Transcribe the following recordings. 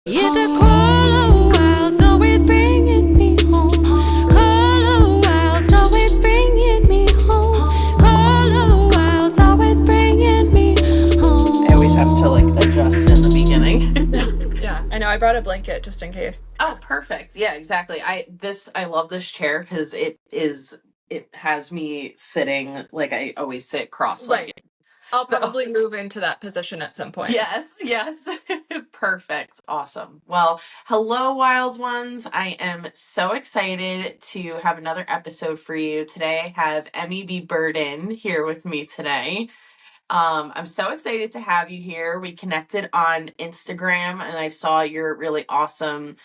Yeah, the crawler wild's always bringing me home. Crawler wild's always bringing me home. Crawler wild's always bringing me home. I always have to like adjust in the beginning. Yeah, I know. I brought a blanket just in case. Oh, perfect. Yeah, exactly. I love this chair because it has me sitting like I always sit cross-legged. Right. I'll So probably move into that position at some point. yes. Perfect. Awesome. Well, hello, wild ones. I am so excited to have another episode for you. Today I have EmmyBeBirdin here with me today. I'm so excited to have you here. We connected on Instagram and I saw your really awesome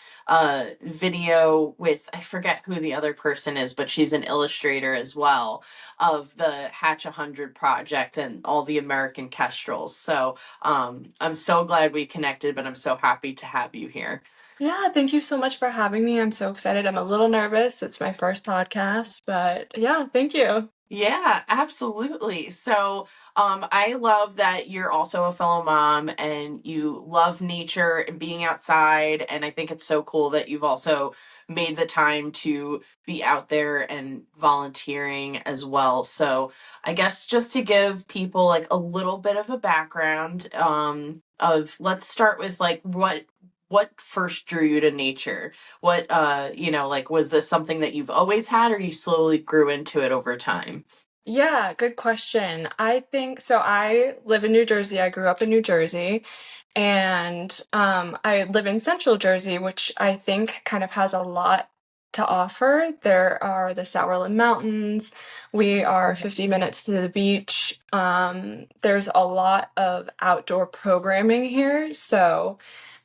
video with, I forget who the other person is, but she's an illustrator as well, of the Hatch 100 project and all the American kestrels. So I'm so glad we connected, but I'm so happy to have you here. Yeah, thank you so much for having me. I'm so excited. I'm a little nervous. It's my first podcast, but yeah, thank you. Yeah, absolutely. So, I love that you're also a fellow mom and you love nature and being outside. And I think it's so cool that you've also made the time to be out there and volunteering as well. So, I guess just to give people like a little bit of a background, of let's start with like what first drew you to nature? What like was this something that you've always had or you slowly grew into it over time? Yeah, good question. I think so. I live in New Jersey. I grew up in New Jersey, and I live in Central Jersey, which I think kind of has a lot to offer. There are the Sourland Mountains. We are 50 minutes to the beach. There's a lot of outdoor programming here. So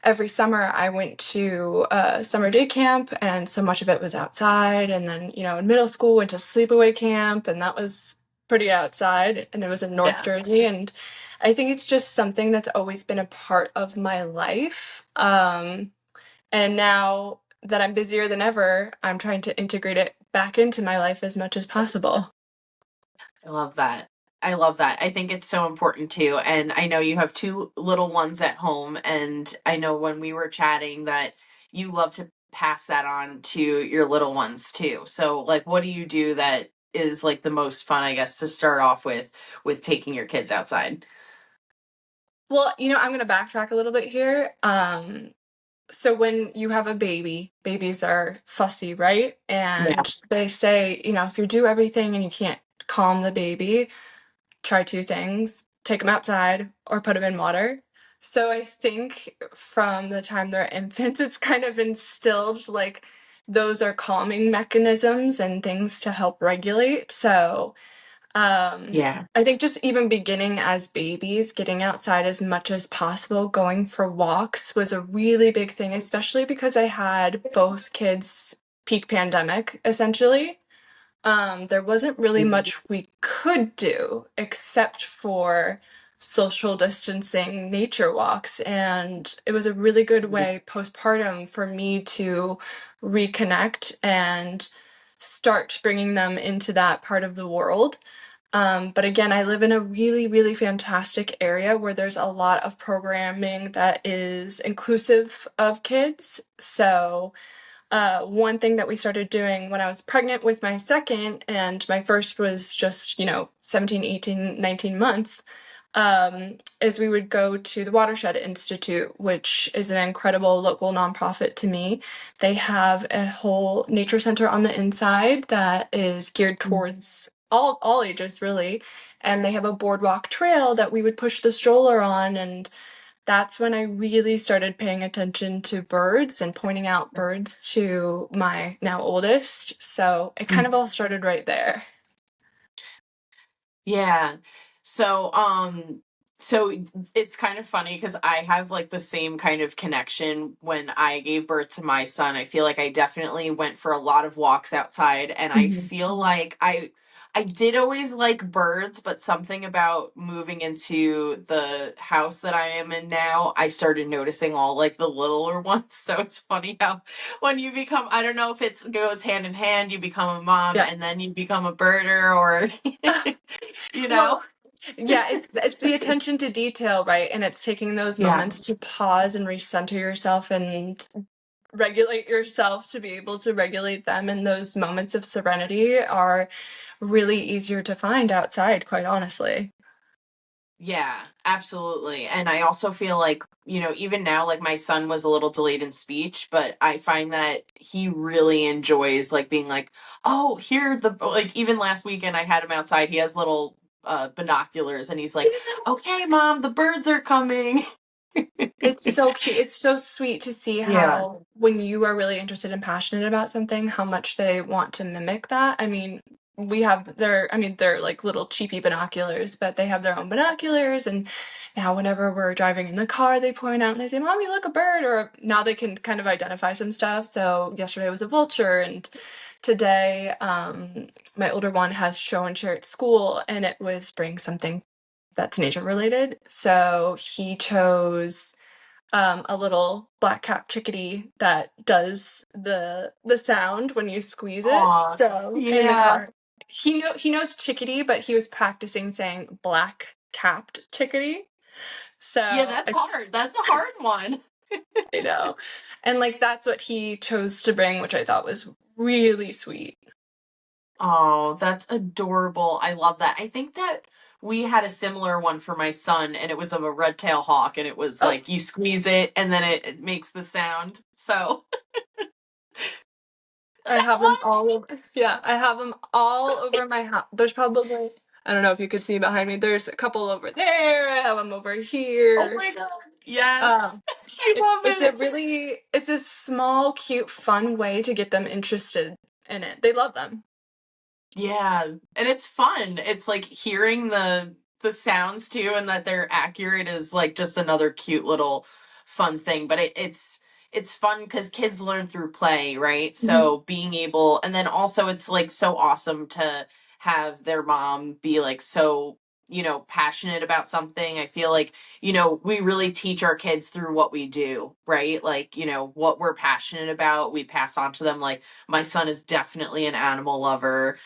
every summer I went to summer day camp, and so much of it was outside. And then, in middle school, went to sleepaway camp, and that was pretty outside, and it was in North Yeah. Jersey. And I think it's just something that's always been a part of my life. And now that I'm busier than ever, I'm trying to integrate it back into my life as much as possible. I love that. I love that. I think it's so important too. And I know you have two little ones at home. And I know when we were chatting that you love to pass that on to your little ones too. So, like, what do you do that is like the most fun, I guess, to start off with taking your kids outside? Well, I'm going to backtrack a little bit here. So when you have a baby, babies are fussy, right? Yeah. And they say, if you do everything and you can't calm the baby, try two things: take them outside or put them in water. So I think from the time they're infants, it's kind of instilled like those are calming mechanisms and things to help regulate. So Yeah. I think just even beginning as babies, getting outside as much as possible, going for walks was a really big thing, especially because I had both kids peak pandemic, essentially. There wasn't really much we could do except for social distancing nature walks. And it was a really good way postpartum for me to reconnect and start bringing them into that part of the world. But again, I live in a really, really fantastic area where there's a lot of programming that is inclusive of kids. So, one thing that we started doing when I was pregnant with my second, and my first was just, 17, 18, 19 months, is we would go to the Watershed Institute, which is an incredible local nonprofit to me. They have a whole nature center on the inside that is geared towards all ages, really. And they have a boardwalk trail that we would push the stroller on, and that's when I really started paying attention to birds and pointing out birds to my now oldest. So it kind of all started right there. Yeah. So, so it's kind of funny because I have like the same kind of connection when I gave birth to my son. I feel like I definitely went for a lot of walks outside and I Mhm. feel like I did always like birds, but something about moving into the house that I am in now, I started noticing all like the littler ones. So it's funny how when you become, I don't know if it goes hand in hand, you become a mom Yeah. and then you become a birder or you Well, know? Yeah, it's the attention to detail, right? And it's taking those Yeah. moments to pause and recenter yourself and regulate yourself to be able to regulate them. And those moments of serenity are really easier to find outside, quite honestly. Yeah, absolutely. And I also feel like, even now, like my son was a little delayed in speech, but I find that he really enjoys like being like, oh, here like even last weekend I had him outside. He has little binoculars and he's like, okay, mom, the birds are coming. It's so cute. It's so sweet to see Yeah. how, when you are really interested and passionate about something, how much they want to mimic that. I mean, they're like little cheapy binoculars, but they have their own binoculars. And now, whenever we're driving in the car, they point out and they say, Mommy, look, a bird. Or now they can kind of identify some stuff. So, yesterday was a vulture. And today, my older one has show and share at school, and it was bring something that's nature related. So, he chose a little black cap chickadee that does the sound when you squeeze it. Aw, So in the yeah. car, he knows chickadee, but he was practicing saying black capped chickadee. Yeah, So that's hard. That's a hard one. I know, and like that's what he chose to bring, which I thought was really sweet. Oh, that's adorable. I love that. I think that we had a similar one for my son, and it was of a red-tailed hawk, and it was Oh, like you squeeze it and then it makes the sound. So, I that have them one? all over. Yeah, I have them all over my house. There's probably, I don't know if you could see behind me. There's a couple over there. I have them over Oh here. my God. Yes. Um, I love it. it's a small, cute, fun way to get them interested in it. They love them. Yeah, and it's fun. It's like hearing the sounds too, and that they're accurate is like just another cute little fun thing. But it's fun because kids learn through play, right? Mhm. So being able, and then also it's like so awesome to have their mom be like so passionate about something. I feel like we really teach our kids through what we do, right? Like what we're passionate about, we pass on to them. Like my son is definitely an animal lover.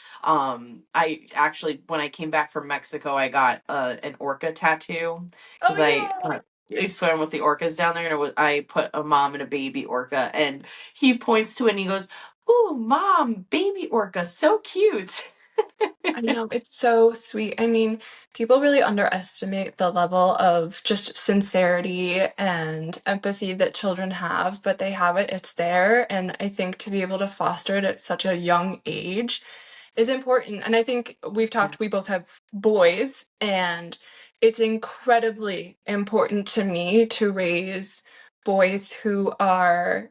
I actually, when I came back from Mexico, I got an orca tattoo Oh because yeah. I swam with the orcas down there, and I put a mom and a baby orca, and he points to it and he goes, "Ooh, mom, baby orca, so cute." I know, it's so sweet. I mean, people really underestimate the level of just sincerity and empathy that children have, but they have it, it's there. And I think to be able to foster it at such a young age is important. And I think we both have boys, and it's incredibly important to me to raise boys who are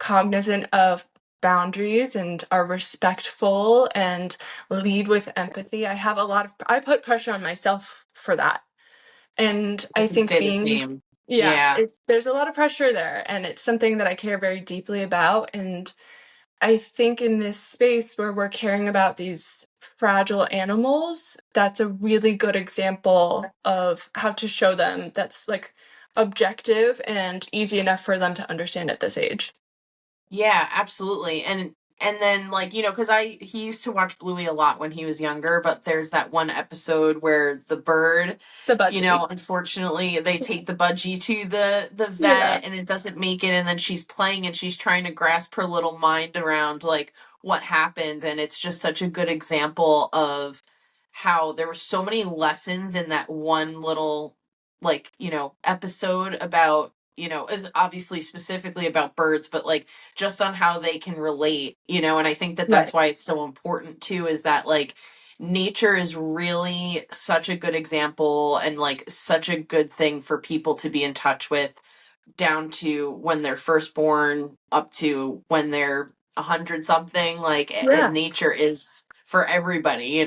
cognizant of boundaries and are respectful and lead with empathy. I put pressure on myself for that. And I I can think say the same. yeah, Yeah. there's a lot of pressure there, and it's something that I care very deeply about. And I think in this space where we're caring about these fragile animals, that's a really good example of how to show them that's like objective and easy enough for them to understand at this age. Yeah, absolutely. And then like, cuz he used to watch Bluey a lot when he was younger, but there's that one episode where the bird, The budgie. unfortunately they take the budgie to the Yeah. vet and it doesn't make it, and then she's playing and she's trying to grasp her little mind around like what happened, and it's just such a good example of how there were so many lessons in that one little like, episode about is obviously specifically about birds, but like just on how they can relate, and I think that that's Right. why it's so important too, is that like nature is really such a good example and like such a good thing for people to be in touch with, down to when they're first born up to when they're 100 something, like Yeah. nature is for everybody.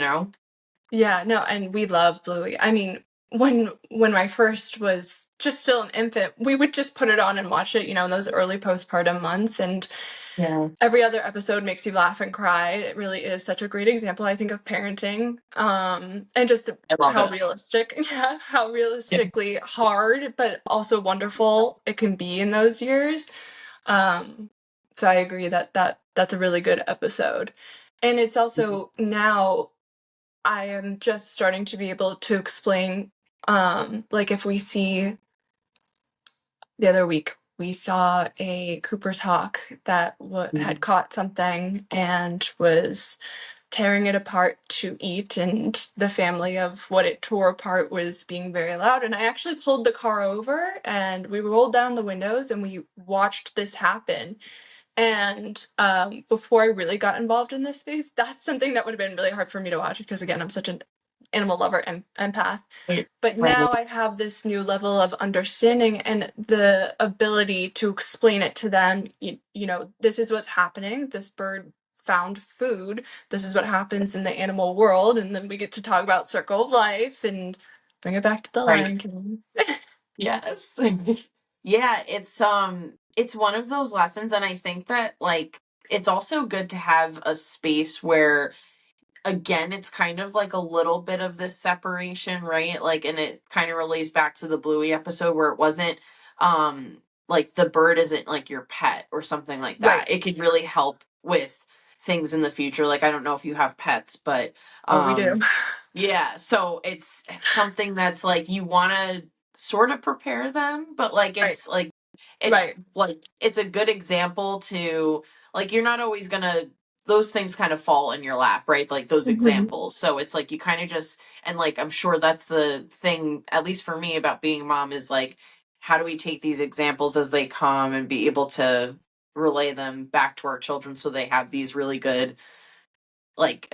Yeah, no, and we love Bluey. I mean, when my first was just still an infant, we would just put it on and watch it, in those early postpartum months, and Yeah, every other episode makes you laugh and cry. It really is such a great example, I think, of parenting. And just I love how it. realistic, yeah, how Yeah. realistically hard, but also wonderful it can be in those years. Um, so I agree that that's a really good episode. And it's also now I am just starting to be able to explain, like if we see the other week, we saw a Cooper's hawk that had caught something and was tearing it apart to eat, and the family of what it tore apart was being very loud. And I actually pulled the car over and we rolled down the windows and we watched this happen. And before I really got involved in this space, that's something that would have been really hard for me to watch because, again, I'm such an animal lover and empath. But now Right. I have this new level of understanding and the ability to explain it to them. You know, this is what's happening. This bird found food. This is what happens in the animal world. And then we get to talk about circle of life and bring it back to the Right. Lion King. Yes. Yeah, it's one of those lessons, and I think that like it's also good to have a space where again it's kind of like a little bit of this separation, right? Like, and it kind of relates back to the Bluey episode where it wasn't like the bird isn't like your pet or something like Right. that. It could really help with things in the future. Like, I don't know if you have pets, but Oh, we do. yeah, so it's something that's like you want to sort of prepare them, but like Right. it's it Right. like it's a good example to like you're not always gonna those things kind of fall in your lap, right? Like those Mhm. examples. So it's like you kind of just and like I'm sure that's the thing, at least for me, about being a mom is like how do we take these examples as they come and be able to relay them back to our children so they have these really good like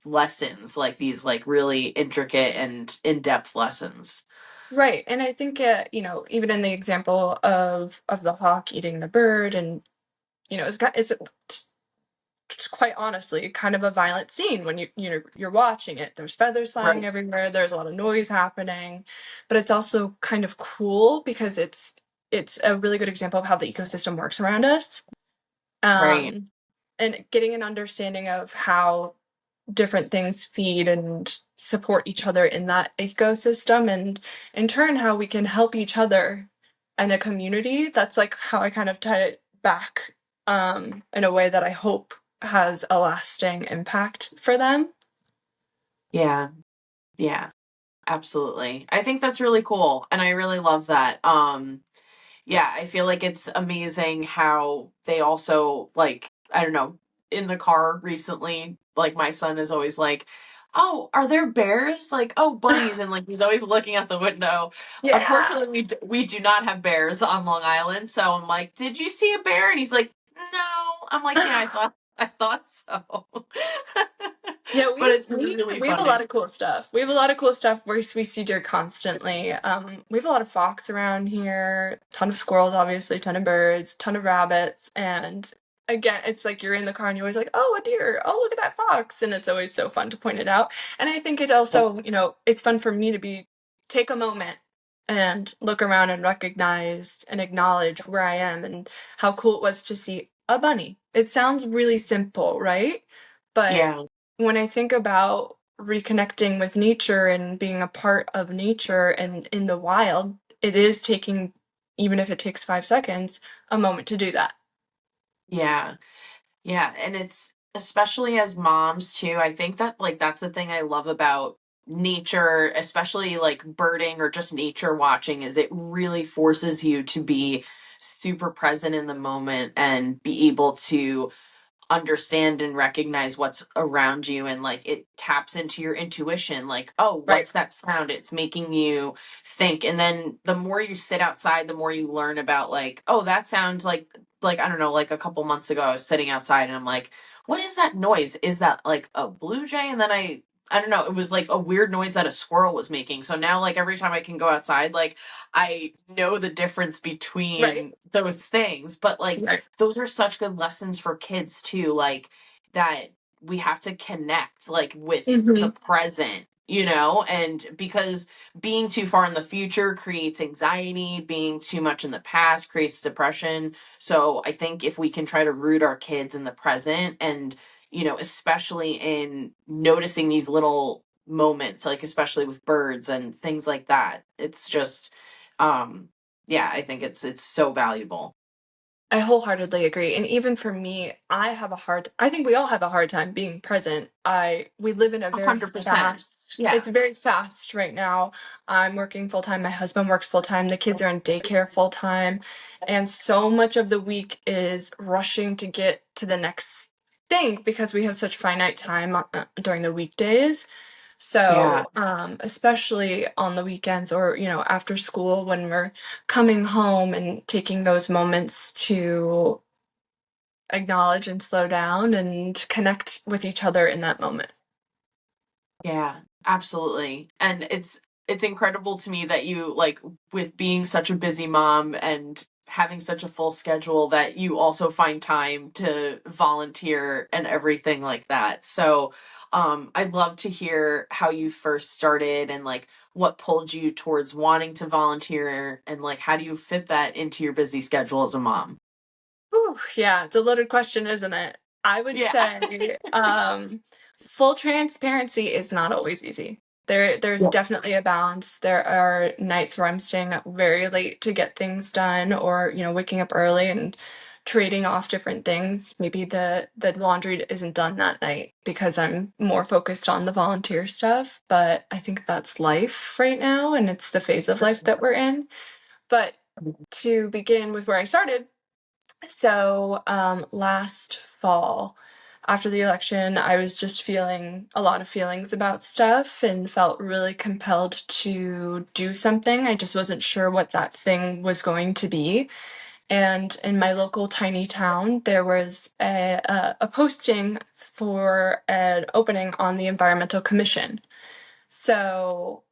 lessons, like these like really intricate and in-depth lessons. Right. And I think, even in the example of the hawk eating the bird, and it's quite honestly kind of a violent scene when you're watching it. There's feathers flying Right. everywhere. There's a lot of noise happening, but it's also kind of cool because it's a really good example of how the ecosystem works around us. Right. Um, and getting an understanding of how different things feed and support each other in that ecosystem, and in turn how we can help each other in a community. That's like how I kind of tie it back in a way that I hope has a lasting impact for them. Yeah. Yeah. Absolutely. I think that's really cool and I really love that. Yeah, I feel like it's amazing how they also like I don't know, in the car recently, like my son is always like, "Oh, are there bears?" Like, "Oh, bunnies," and like he's always looking out the window. Yeah. Unfortunately, we do not have bears on Long Island, so I'm like, "Did you see a bear?" And he's like, "No." I'm like, "Yeah, I thought so." Yeah, But we it's we really we have a lot funny. of cool stuff. We have a lot of cool stuff where we see deer constantly. We have a lot of fox around here, ton of squirrels, obviously, ton of birds, ton of rabbits, and again, it's like you're in the car and you're always like, "Oh, a deer! Oh, look at that fox!" And it's always so fun to point it out. And I think it also, it's fun for me to take a moment and look around and recognize and acknowledge where I am and how cool it was to see a bunny. It sounds really simple, right? But Yeah. when I think about reconnecting with nature and being a part of nature and in the wild, it is taking, even if it takes 5 seconds, a moment to do that. Yeah. Yeah, and it's especially as moms too. I think that like that's the thing I love about nature, especially like birding or just nature watching, is it really forces you to be super present in the moment and be able to understand and recognize what's around you, and like it taps into your intuition, like, oh, Right. what's that sound? It's making you think, and then the more you sit outside the more you learn about like, oh, that sounds like I don't know, like a couple months ago I was sitting outside and I'm like, what is that noise? Is that like a blue jay? And then I don't know, it was like a weird noise that a squirrel was making. So now like every time I can go outside, like I know the difference Right. between those things. But like Right. those are such good lessons for kids too, like that we have to connect like with the Hmm. present, and because being too far in the future creates anxiety, being too much in the past creates depression. So I think if we can try to root our kids in the present, and especially in noticing these little moments, like especially with birds and things like that, it's just um yeah, I think it's so valuable. I wholeheartedly agree. And even for me, I think we all have a hard time being present. We live in a very 100%. fast, Yeah. it's very fast right now. I'm working full time. My husband works full time. The kids are in daycare full time. And so much of the week is rushing to get to the next thing because we have such finite time during the weekdays. Yeah. So, especially on the weekends or, after school when we're coming home and taking those moments to acknowledge and slow down and connect with each other in that moment. Yeah, absolutely. And it's incredible to me that you like with being such a busy mom and having such a full schedule that you also find time to volunteer and everything like that. So, I'd love to hear how you first started and like what pulled you towards wanting to volunteer and like how do you fit that into your busy schedule as a mom? Whew, yeah, it's a loaded question, isn't it? I would Yeah. say full transparency is not always easy. There's Yeah. definitely a balance. There are nights where I'm staying up very late to get things done or, waking up early and trading off different things. Maybe the laundry isn't done that night because I'm more focused on the volunteer stuff, but I think that's life right now and it's the phase of life that we're in. But to begin with where I started, so, last fall, after the election, I was just feeling a lot of feelings about stuff and felt really compelled to do something. I just wasn't sure what that thing was going to be. And in my local tiny town, there was a posting for an opening on the Environmental Commission. So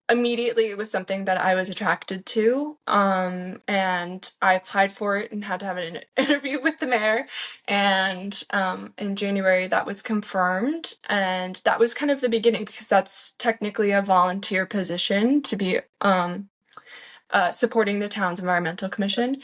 immediately it was something that I was attracted to. And I applied for it and had to have an interview with the mayor. And in January, that was confirmed. And that was kind of the beginning because that's technically a volunteer position to be supporting the town's environmental commission.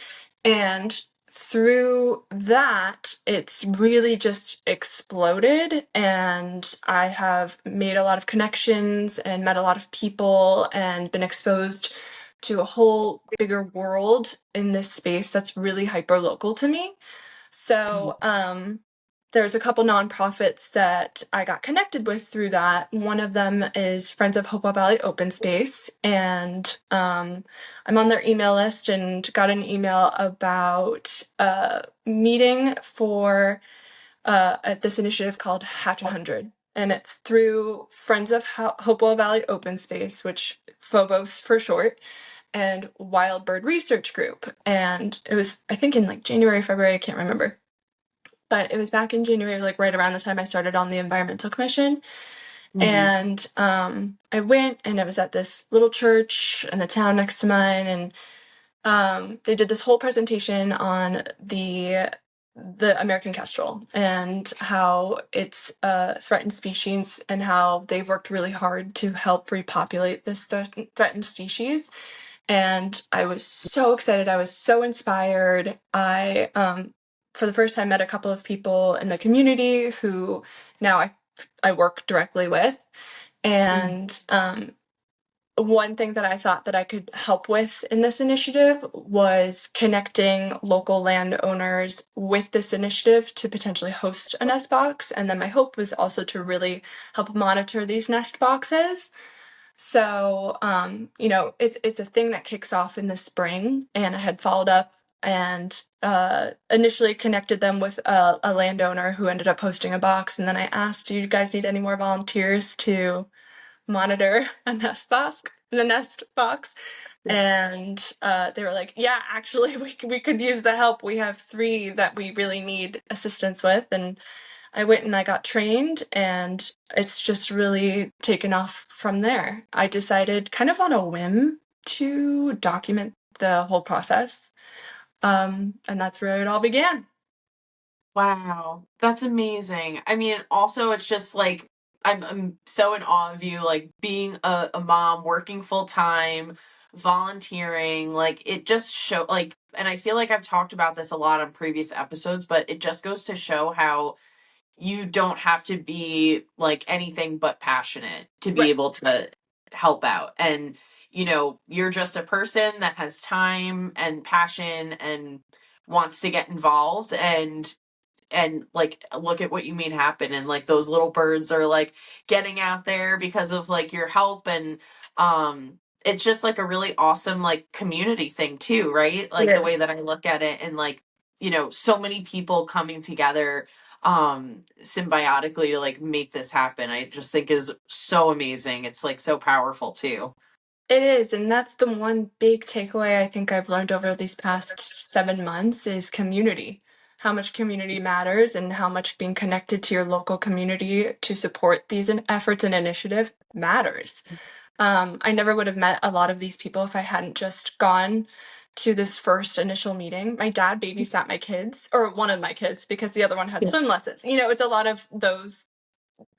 And through that, it's really just exploded. And I have made a lot of connections and met a lot of people and been exposed to a whole bigger world in this space that's really hyper local to me. So, there's a couple nonprofits that I got connected with through that. One of them is Friends of Hopewell Valley Open Space, and I'm on their email list and got an email about a meeting for this initiative called Hatch 100. And it's through Friends of Hopewell Valley Open Space, which FOVOS for short, and Wild Bird Research Group. And it was, I think, in like January, February, I can't remember. But it was back in January, like right around the time I started on the Environmental Commission. Mhm. And I went and I was at this little church in the town next to mine. And they did this whole presentation on the American kestrel and how it's a threatened species and how they've worked really hard to help repopulate this threatened species. And I was so excited. I was so inspired. I, for the first time, met a couple of people in the community who now I work directly with. Mhm. And one thing that I thought that I could help with in this initiative was connecting local landowners with this initiative to potentially host a nest box. And then my hope was also to really help monitor these nest boxes. So, it's a thing that kicks off in the spring, and I had followed up and initially connected them with a landowner who ended up hosting a box. And then I asked, "Do you guys need any more volunteers to monitor a nest box?" And they were like, "Yeah, actually, we could use the help. We have 3 that we really need assistance with." And I went and I got trained, and it's just really taken off from there. I decided kind of on a whim to document the whole process. And that's where it all began. Wow, that's amazing. I mean, also it's just like I'm so in awe of you, like being a mom, working full time, volunteering, like it just show like and I feel like I've talked about this a lot on previous episodes, but it just goes to show how you don't have to be like anything but passionate to be Right. able to help out. And you're just a person that has time and passion and wants to get involved and like look at what you made happen, and like those little birds are like getting out there because of like your help. And it's just like a really awesome like community thing too, right? Like the way Yes. that I look at it, and like, you know, so many people coming together symbiotically to like make this happen, I just think is so amazing. It's like so powerful too. It is, and that's the one big takeaway I think I've learned over these past 7 months is community. How much community matters and how much being connected to your local community to support these efforts and initiative matters. I never would have met a lot of these people if I hadn't just gone to this first initial meeting. My dad babysat my kids, or one of my kids, because the other one had Yeah. swim lessons. You know, it's a lot of those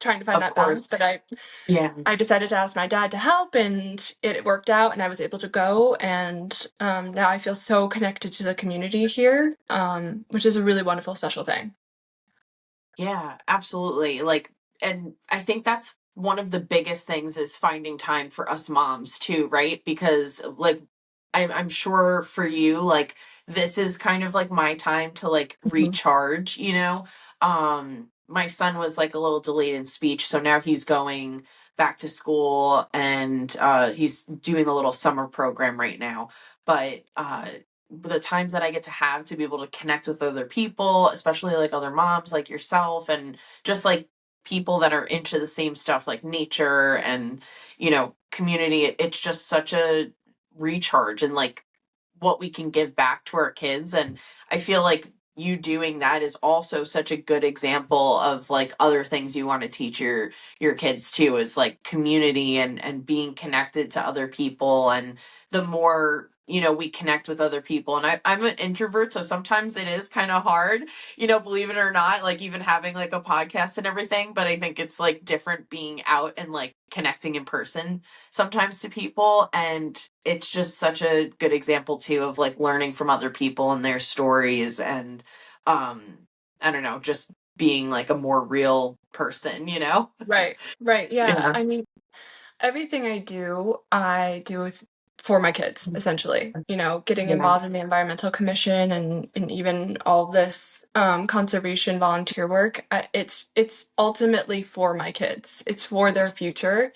trying to find Of that balance, course. but I Yeah. I decided to ask my dad to help, and it worked out, and I was able to go. And now I feel so connected to the community here, which is a really wonderful, special thing. Yeah, absolutely. Like, and I think that's one of the biggest things is finding time for us moms too, right? Because like I'm sure for you, like this is kind of like my time to like Mhm. recharge, you know? My son was like a little delayed in speech, so now he's going back to school, and he's doing a little summer program right now. But the times that I get to have to be able to connect with other people, especially like other moms like yourself, and just like people that are into the same stuff like nature and, you know, community, it's just such a recharge and like what we can give back to our kids. And I feel like you doing that is also such a good example of like other things you want to teach your kids too, is like community and being connected to other people. And the more, you know, we connect with other people, and I'm an introvert, so sometimes it is kind of hard, you know, believe it or not, like even having like a podcast and everything. But I think it's like different being out and like connecting in person sometimes to people. And it's just such a good example too of like learning from other people and their stories. And I don't know, just being like a more real person, you know? Right, right, yeah. Yeah. I mean, everything I do with for my kids, essentially. You know, getting Yeah. involved in the environmental commission and even all this conservation volunteer work. It's ultimately for my kids. It's for their future,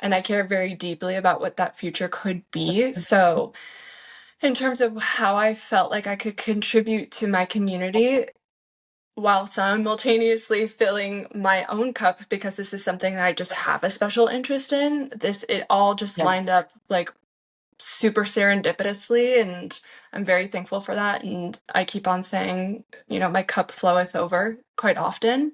and I care very deeply about what that future could be. So, in terms of how I felt like I could contribute to my community while simultaneously filling my own cup, because this is something that I just have a special interest in. It all just Yeah. lined up like super serendipitously, and I'm very thankful for that. And I keep on saying, you know, my cup floweth over quite often,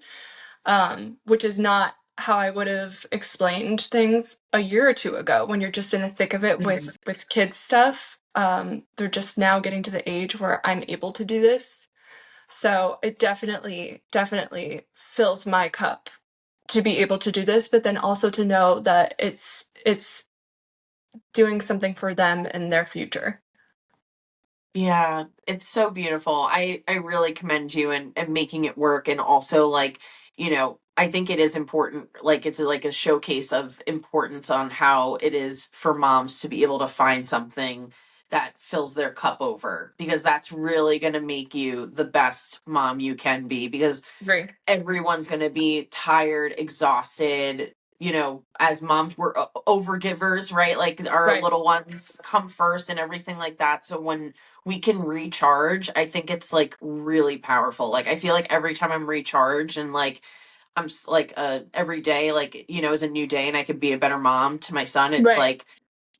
which is not how I would have explained things a year or two ago when you're just in the thick of it with kids stuff. They're just now getting to the age where I'm able to do this. So it definitely fills my cup to be able to do this, but then also to know that it's doing something for them and their future. Yeah, it's so beautiful. I really commend you and making it work. And also like, you know, I think it is important, like it's like a showcase of importance on how it is for moms to be able to find something that fills their cup over, because that's really going to make you the best mom you can be. Because Right. everyone's going to be tired, exhausted. You know, as moms, we're overgivers, right? Like our Right. little ones come first and everything like that. So when we can recharge, I think it's like really powerful. Like I feel like every time I'm recharged and like like every day, like, you know, is a new day and I could be a better mom to my son. It's Right. like,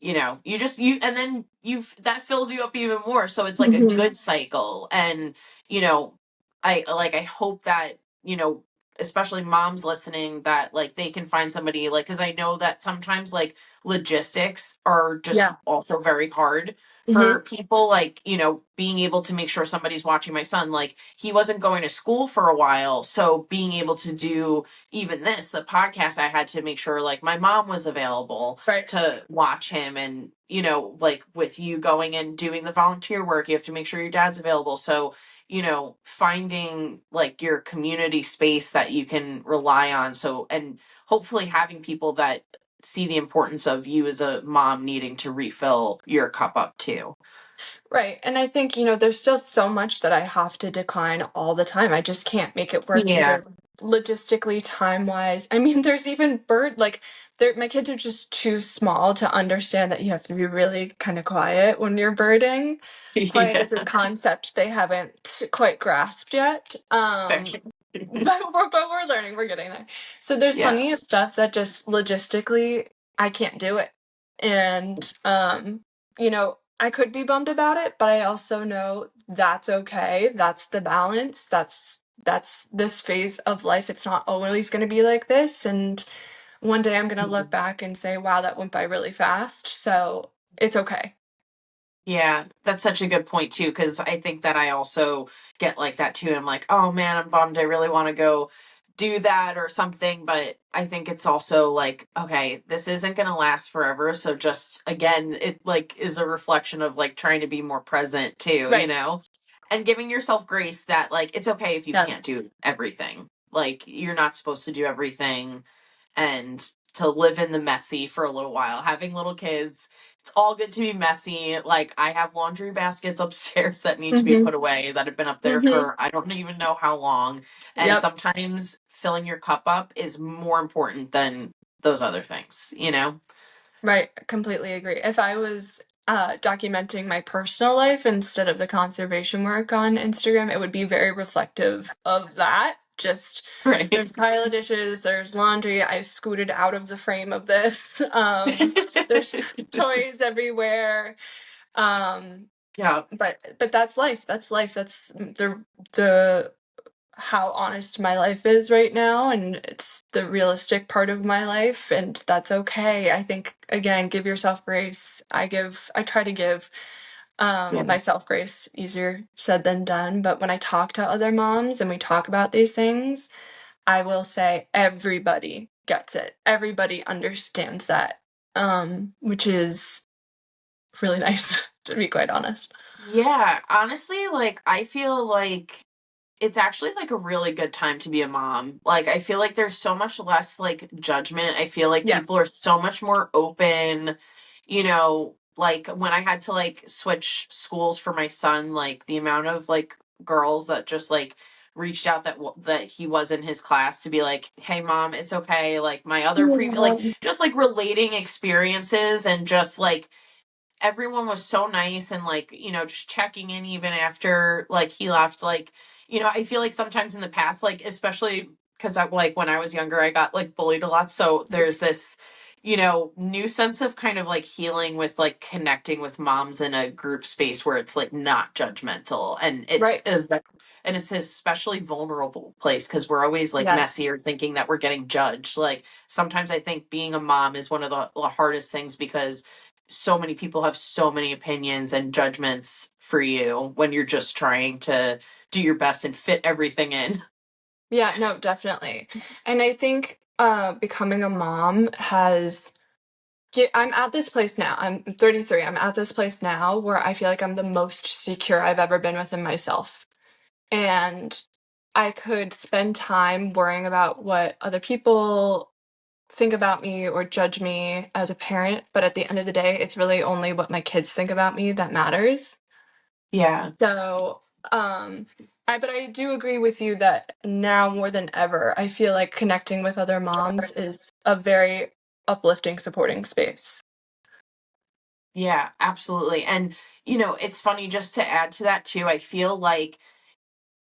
you know, you and then you that fills you up even more, so it's like a Hmm. good cycle. And you know, I hope that, you know, especially moms listening, that like they can find somebody, like, because I know that sometimes like logistics are just Yeah. also very hard Hmm. for people, like, you know, being able to make sure somebody's watching my son. Like he wasn't going to school for a while, so being able to do even this, the podcast, I had to make sure like my mom was available Right. to watch him. And you know, like with you going and doing the volunteer work, you have to make sure your dad's available. So, you know, finding like your community space that you can rely on, so, and hopefully having people that see the importance of you as a mom needing to refill your cup up too. Right. And I think, there's still so much that I have to decline all the time. I just can't make it work Yeah. either logistically, time-wise. I mean, there's even my kids are just too small to understand that you have to be really kind of quiet when you're birding. Quiet Yeah. is a concept they haven't quite grasped yet. Fair. But we're learning, we're getting there. So there's Yeah. plenty of stuff that just logistically I can't do it. And I could be bummed about it, but I also know that's okay. That's the balance. That's this phase of life. It's not always going to be like this. And one day I'm going to look back and say, wow, that went by really fast. So it's okay. Yeah, that's such a good point too, because I think that I also get like that too. I'm like, oh man, I'm bummed. I really want to go do that or something. But I think it's also like, okay, this isn't going to last forever. So just again, it like is a reflection of like trying to be more present too, Right. and giving yourself grace that like it's okay if you can't Yes. do everything. Like you're not supposed to do everything and to live in the messy for a little while. Having little kids, it's all good to be messy. Like I have laundry baskets upstairs that need to be Mm-hmm. put away that have been up there Mm-hmm. for I don't even know how long. And Yep. sometimes filling your cup up is more important than those other things. Right. Completely agree. If I was documenting my personal life instead of the conservation work on Instagram, it would be very reflective of that. Just Right. there's a pile of dishes, there's laundry. I've scooted out of the frame of this. There's toys everywhere. Yeah. But that's life. That's life. That's the how honest my life is right now, and it's the realistic part of my life, and that's okay. I think, again, give yourself grace. I try to give Yeah. myself grace. Easier said than done, but when I talk to other moms and we talk about these things, I will say everybody gets it. Everybody understands that, which is really nice to be quite honest. Yeah. Honestly, like I feel like it's actually like a really good time to be a mom. Like I feel like there's so much less like judgment. I feel like people are Yes. so much more open, like when I had to like switch schools for my son, like the amount of like girls that just like reached out that he was in his class to be like, "Hey mom, it's okay." Like my other previous like Yeah. just like relating experiences and just like everyone was so nice and like just checking in even after like he left. Like I feel like sometimes in the past, like especially because I like when I was younger I got like bullied a lot, so there's this new sense of kind of like healing with like connecting with moms in a group space where it's like not judgmental, and Right. and it's an especially vulnerable place because we're always like messy Yes. or thinking that we're getting judged. Like sometimes I think being a mom is one of the hardest things because so many people have so many opinions and judgments for you when you're just trying to do your best and fit everything in. Yeah, no, definitely. And I think becoming a mom I'm at this place now. I'm 33. I'm at this place now where I feel like I'm the most secure I've ever been within myself. And I could spend time worrying about what other people think about me or judge me as a parent, but at the end of the day, it's really only what my kids think about me that matters. Yeah. So, but I do agree with you that now more than ever, I feel like connecting with other moms is a very uplifting, supporting space. Yeah, absolutely. And it's funny just to add to that too. I feel like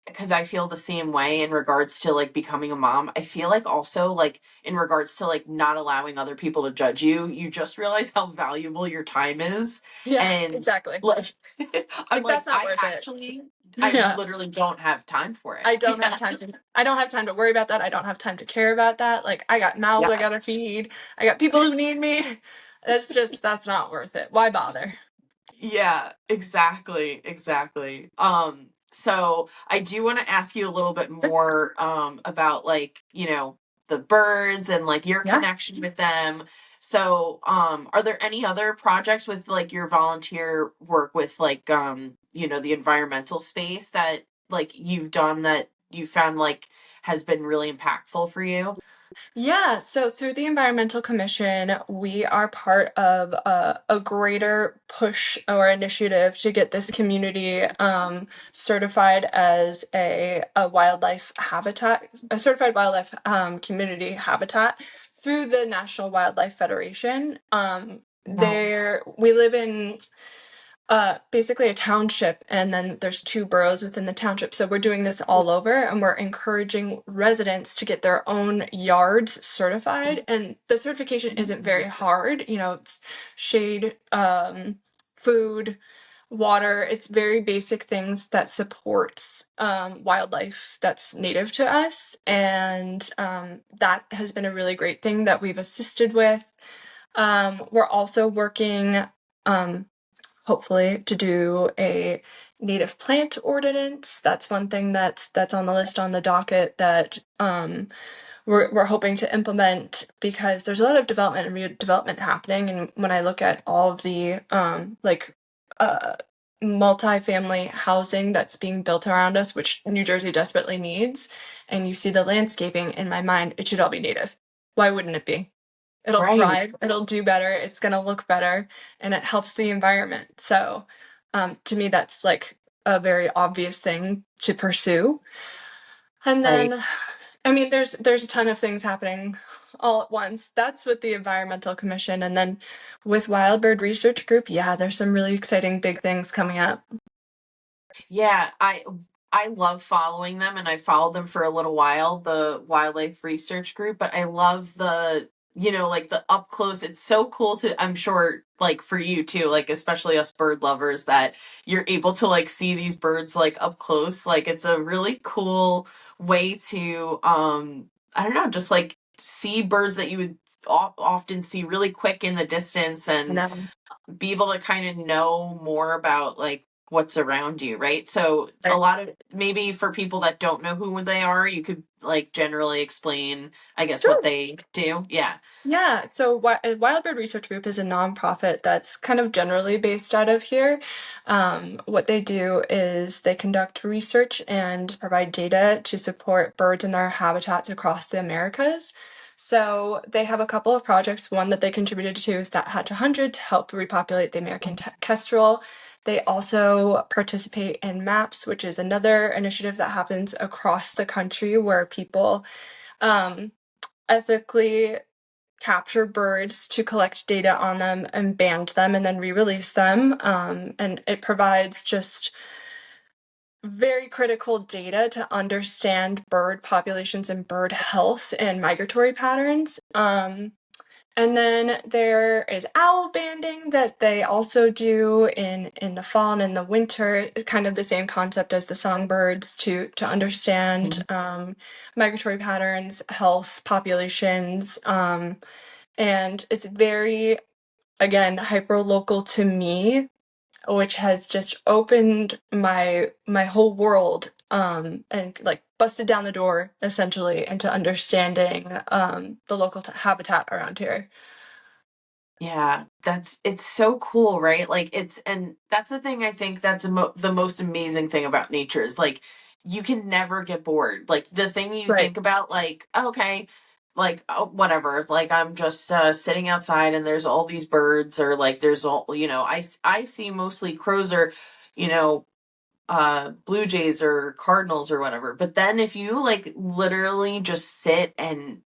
because I feel the same way in regards to like becoming a mom. I feel like also like in regards to like not allowing other people to judge you, you just realize how valuable your time is. Yeah, And exactly. like I'm Like like that's not I worth it. actually I Yeah. literally don't have time for it. I don't have time to I don't have time to worry about that. I don't have time to care about that. Like I got mouths I Yeah. gotta feed. I got people who need me. That's not worth it. Why bother? Yeah, exactly, exactly. So I do want to ask you a little bit more about like, the birds and like your Yeah. connection with them. So, are there any other projects with like your volunteer work with like the environmental space that like you've done that you found like has been really impactful for you? Yeah, so through the Environmental Commission, we are part of a greater push or initiative to get this community certified as a wildlife habitat, a certified wildlife community habitat through the National Wildlife Federation. No. There, we live in basically a township, and then there's two boroughs within the township. So we're doing this all over, and we're encouraging residents to get their own yards certified. And the certification isn't very hard. You know, it's shade, food, water. It's very basic things that supports wildlife that's native to us, and that has been a really great thing that we've assisted with. We're also working. Hopefully to do a native plant ordinance. That's one thing that's on the list on the docket that we're hoping to implement, because there's a lot of development and redevelopment happening. And when I look at all of the uh, multi-family housing that's being built around us, which New Jersey desperately needs, and you see the landscaping, in my mind, it should all be native. Why wouldn't it be? It'll Right. thrive, it'll do better, it's gonna look better, and it helps the environment. So, to me, that's like a very obvious thing to pursue. And Right. then, I mean, there's a ton of things happening all at once. That's with the Environmental Commission, and then with Wild Bird Research Group, yeah, there's some really exciting big things coming up. Yeah, I love following them, and I followed them for a little while, the wildlife research group, but I love the, like the up close. It's so cool to, I'm sure, like for you too, like especially us bird lovers, that you're able to like see these birds like up close. Like it's a really cool way to I don't know, just like see birds that you would often see really quick in the distance, I and know. be able to kind of know more about like what's around you, right? So a Right. lot of, maybe for people that don't know who they are, you could like generally explain, I guess, what Sure. they do. Yeah. Yeah, so Wild Bird Research Group is a nonprofit that's kind of generally based out of here. What they do is they conduct research and provide data to support birds and their habitats across the Americas. So they have a couple of projects. One that they contributed to is that Hatch 100 to help repopulate the American kestrel. They also participate in MAPS, which is another initiative that happens across the country where people um, ethically capture birds to collect data on them and band them and then re-release them. And it provides just very critical data to understand bird populations and bird health and migratory patterns. And then there is owl banding that they also do in the fall and in the winter, kind of the same concept as the songbirds to understand migratory patterns, health, populations. And it's very, again, hyper local to me, which has just opened my whole world, and like busted down the door essentially into understanding the local habitat around here. Yeah, it's so cool, right? Like and that's the thing, I think that's the most amazing thing about nature is like you can never get bored. Like the thing you Right. think about, like, okay, like, oh, whatever, like I'm just sitting outside and there's all these birds, or like there's all, I see mostly crows, or you know blue jays or cardinals or whatever. But then if you like literally just sit and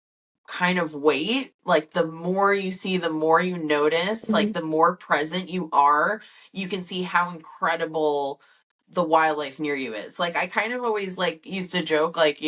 kind of wait, like the more you see, the more you notice, like Mhm. the more present you are, you can see how incredible the wildlife near you is. Like I kind of always like used to joke, like,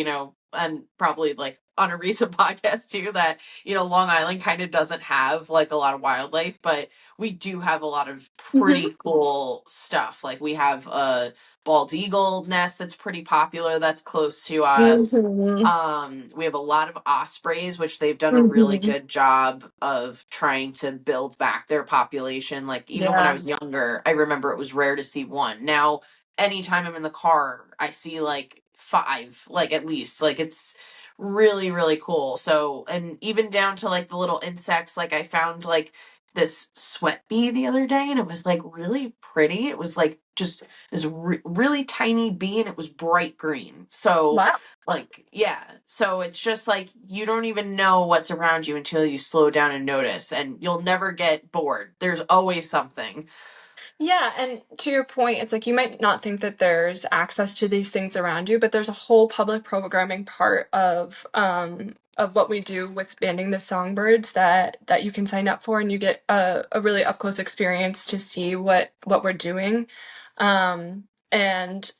and probably like on a recent podcast too, that Long Island kind of doesn't have like a lot of wildlife, but we do have a lot of Mhm. pretty cool stuff. Like we have a bald eagle nest that's pretty popular, that's close to us. Mhm. We have a lot of ospreys, which they've done a really Mhm. good job of trying to build back their population. Like even when I Yeah. was younger, I remember it was rare to see one. Now, anytime I'm in the car, I see like five, like at least. Like it's really, really cool. So, and even down to like the little insects, like I found like this sweat bee the other day, and it was like really pretty. It was like just this really tiny bee, and it was bright green. So Wow. like, yeah. So it's just like you don't even know what's around you until you slow down and notice, and you'll never get bored. There's always something. Yeah, and to your point, it's like you might not think that there's access to these things around you, but there's a whole public programming part of what we do with banding the songbirds that you can sign up for, and you get a really up close experience to see what we're doing. And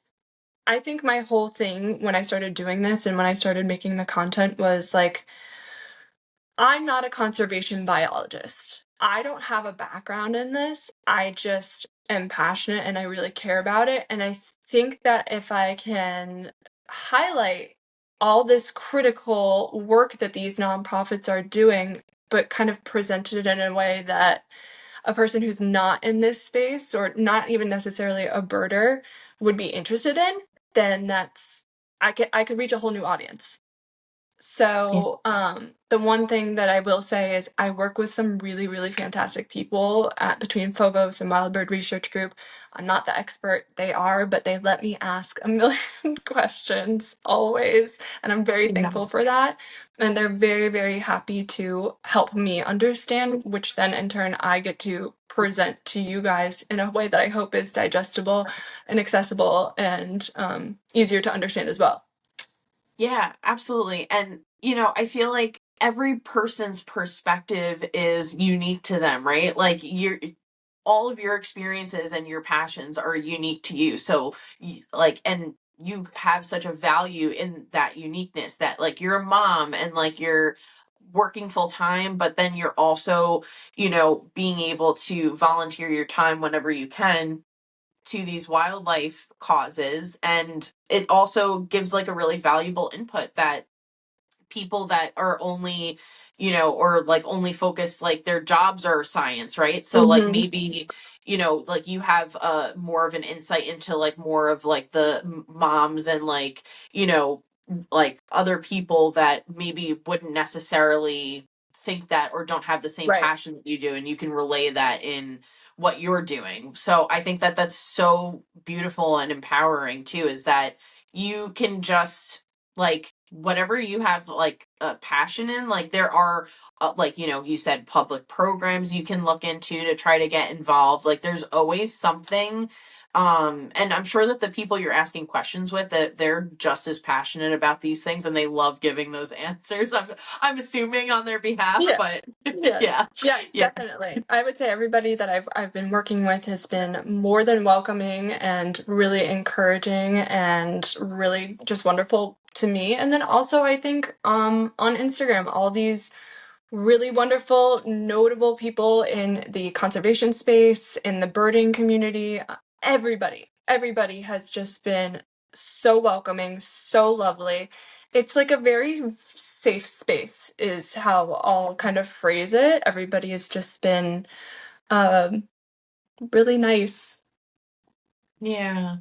I think my whole thing when I started doing this and when I started making the content was like, I'm not a conservation biologist. I don't have a background in this. I just am passionate and I really care about it. And I think that if I can highlight all this critical work that these nonprofits are doing, but kind of presented it in a way that a person who's not in this space or not even necessarily a birder would be interested in, then I could reach a whole new audience. So, the one thing that I will say is I work with some really, really fantastic people between Phobos and Wild Bird Research Group. I'm not the expert, they are, but they let me ask a million questions always, and I'm very Yeah. thankful for that. And they're very, very happy to help me understand, which then in turn I get to present to you guys in a way that I hope is digestible and accessible and easier to understand as well. Yeah, absolutely. And, I feel like every person's perspective is unique to them, right? Like all of your experiences and your passions are unique to you. So, and you have such a value in that uniqueness that, like, you're a mom and, like, you're working full time, but then you're also, being able to volunteer your time whenever you can to these wildlife causes. And it also gives like a really valuable input that people that are only or like only focused, like their jobs are science, right? So like Mm-hmm. maybe like you have more of an insight into like more of like the moms and like like other people that maybe wouldn't necessarily think that or don't have the same Right. passion that you do, and you can relay that in what you're doing. So I think that that's so beautiful and empowering too, is that you can just like whatever you have like a passion in, like there are like you said public programs you can look into to try to get involved. Like there's always something, and I'm sure that the people you're asking questions with, that they're just as passionate about these things and they love giving those answers. I'm assuming on their behalf, Yeah. but yeah. Yes. Yes, Yeah. definitely. I would say everybody that I've been working with has been more than welcoming and really encouraging and really just wonderful to me. And then also I think on Instagram, all these really wonderful, notable people in the conservation space, in the birding community. Everybody has just been so welcoming, so lovely. It's like a very safe space, is how I'll kind of phrase it. Everybody has just been um, really nice. Yeah.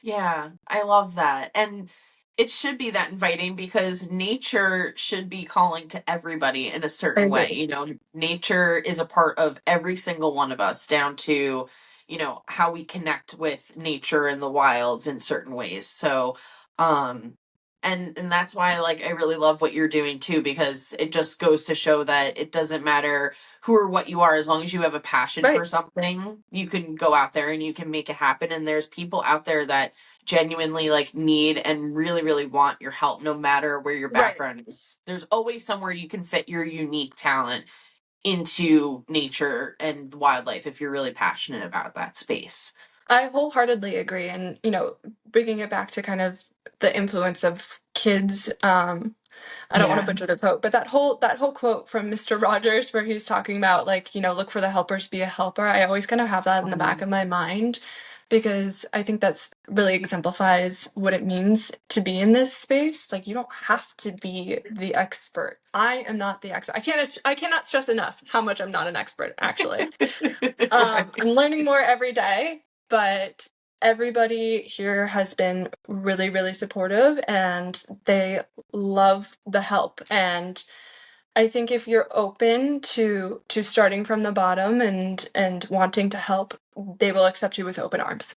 Yeah, I love that. And it should be that inviting because nature should be calling to everybody in a I certain way. agree. Nature is a part of every single one of us, down to, how we connect with nature and the wilds in certain ways. So, um, and that's why like I really love what you're doing too, because it just goes to show that it doesn't matter who or what you are, as long as you have a passion for Right, something, you can go out there and you can make it happen. And there's people out there that genuinely like need and really really want your help, no matter where your right. background is. There's always somewhere you can fit your unique talent into nature and wildlife if you're really passionate about that space. I wholeheartedly agree. And, bringing it back to kind of the influence of kids, I don't want to Yeah. butcher the quote, but that whole quote from Mr. Rogers where he's talking about like, look for the helpers, be a helper. I always kind of have that in the back of my mind because I think that's really exemplifies what it means to be in this space. Like you don't have to be the expert. I am not the expert. I cannot stress enough how much I'm not an expert actually. I'm Right. learning more every day, but everybody here has been really, really supportive and they love the help. And I think if you're open to starting from the bottom and wanting to help, they will accept you with open arms.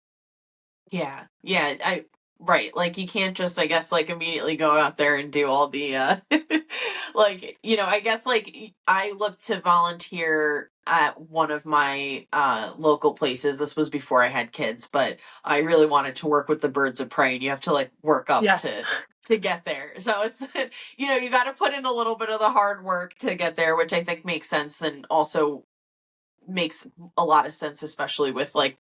Yeah. Yeah. Right. Like you can't just, I guess, like immediately go out there and do all the, like, I guess like I looked to volunteer at one of my local places. This was before I had kids, but I really wanted to work with the birds of prey, and you have to like work up Yes. to get there. So it's, you got to put in a little bit of the hard work to get there, which I think makes sense, and also makes a lot of sense, especially with like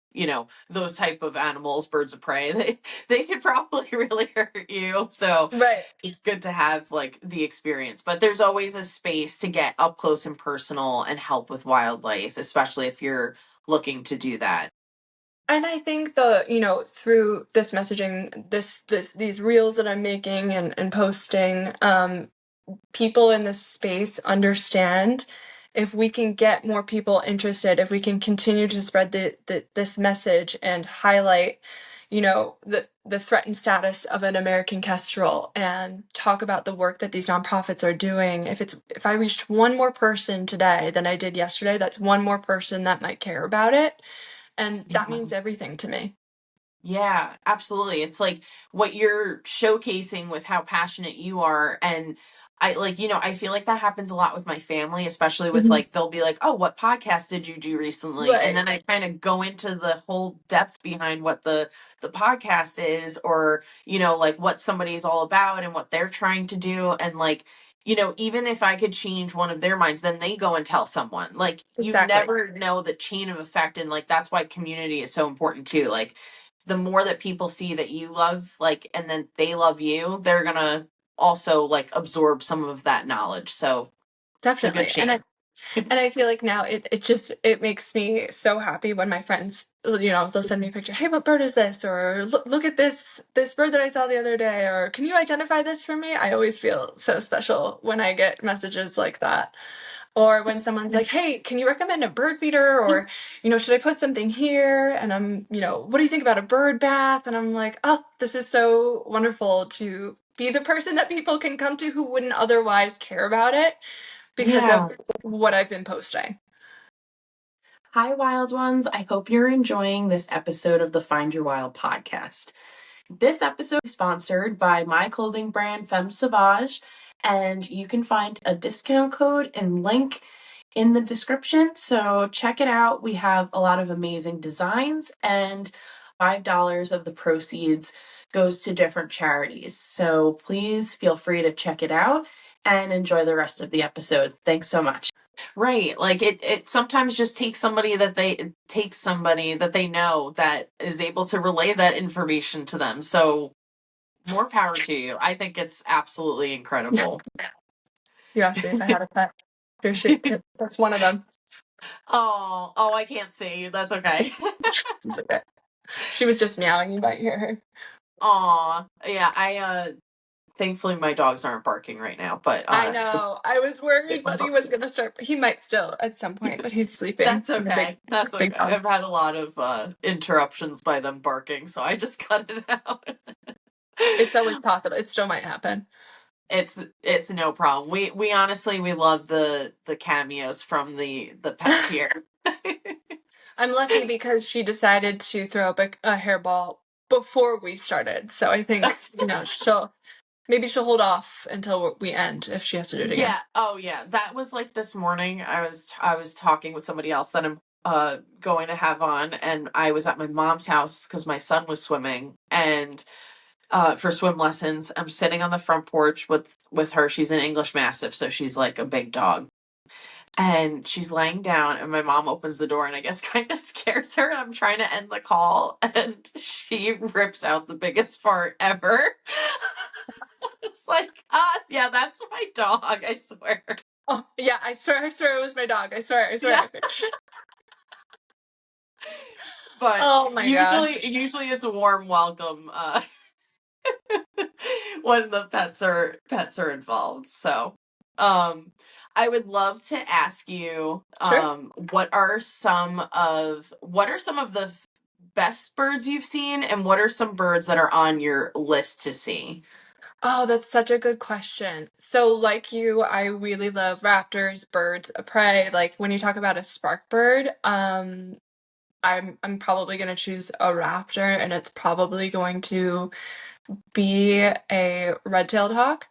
those type of animals, birds of prey. They could probably really hurt you, so Right. it's good to have like the experience. But there's always a space to get up close and personal and help with wildlife, especially if you're looking to do that. And I think through this messaging, these reels that I'm making and posting, people in this space understand if we can get more people interested, if we can continue to spread this message and highlight, the threatened status of an American kestrel and talk about the work that these nonprofits are doing. If I reached one more person today than I did yesterday, that's one more person that might care about it. And that Yeah. means everything to me. Yeah, absolutely. It's like what you're showcasing with how passionate you are. And I like, I feel like that happens a lot with my family, especially with Mhm. like, they'll be like, oh, what podcast did you do recently? And Right. then I kind of go into the whole depth behind what the podcast is, or, like what somebody's all about and what they're trying to do. And like, even if I could change one of their minds, then they go and tell someone. Like, you Exactly. never know the chain of effect. And like, that's why community is so important too. Like, the more that people see that you love, like, and then they love you, they're gonna also like absorb some of that knowledge. So it's a good Definitely. chain. And I feel like now it makes me so happy when my friends, they'll send me a picture. Hey, what bird is this? Or look at this bird that I saw the other day. Or can you identify this for me? I always feel so special when I get messages like that. Or when someone's like, hey, can you recommend a bird feeder? Or, should I put something here? And I'm, what do you think about a bird bath? And I'm like, oh, this is so wonderful to be the person that people can come to who wouldn't otherwise care about it because Yeah. of what I've been posting. Hi, wild ones. I hope you're enjoying this episode of the Find Your Wild podcast. This episode is sponsored by my clothing brand, FemmeSauvage, and you can find a discount code and link in the description. So check it out. We have a lot of amazing designs, and $5 of the proceeds goes to different charities. So please feel free to check it out and enjoy the rest of the episode. Thanks so much. Right. Like it sometimes just takes somebody that they know that is able to relay that information to them. So more power to you. I think it's absolutely incredible. You asked me if I had a pet. That's one of them. Oh, I can't see you. That's okay. It's okay. She was just meowing. You might hear her. Aw. Yeah, thankfully my dogs aren't barking right now, but I know. I was worried was Buddy was going to start. He might still at some point, but he's sleeping. that's okay. That's okay. Big dog. I've had a lot of interruptions by them barking, so I just cut it out. It's always possible. It still might happen. It's no problem. We honestly we love the cameos from the pets here. I'm lucky because she decided to throw up a hairball before we started. So I think, she'll hold off until we end if she has to do it again. Yeah. Oh yeah. That was like this morning. I was talking with somebody else that I'm going to have on, and I was at my mom's house because my son was swimming, and for swim lessons. I'm sitting on the front porch with her. She's an English Mastiff, so she's like a big dog. And she's laying down, and my mom opens the door and I guess kind of scares her, and I'm trying to end the call, and she rips out the biggest fart ever. It's like, yeah, that's my dog, I swear. Oh, yeah, I swear it was my dog. I swear. Yeah. But Oh my gosh. usually it's a warm welcome when the pets are involved. So, I would love to ask you, Sure. what are some of the best birds you've seen, and what are some birds that are on your list to see? Oh, that's such a good question. So, like you, I really love raptors, birds of prey. Like when you talk about a spark bird, I'm probably gonna choose a raptor, and it's probably going to be a red-tailed hawk.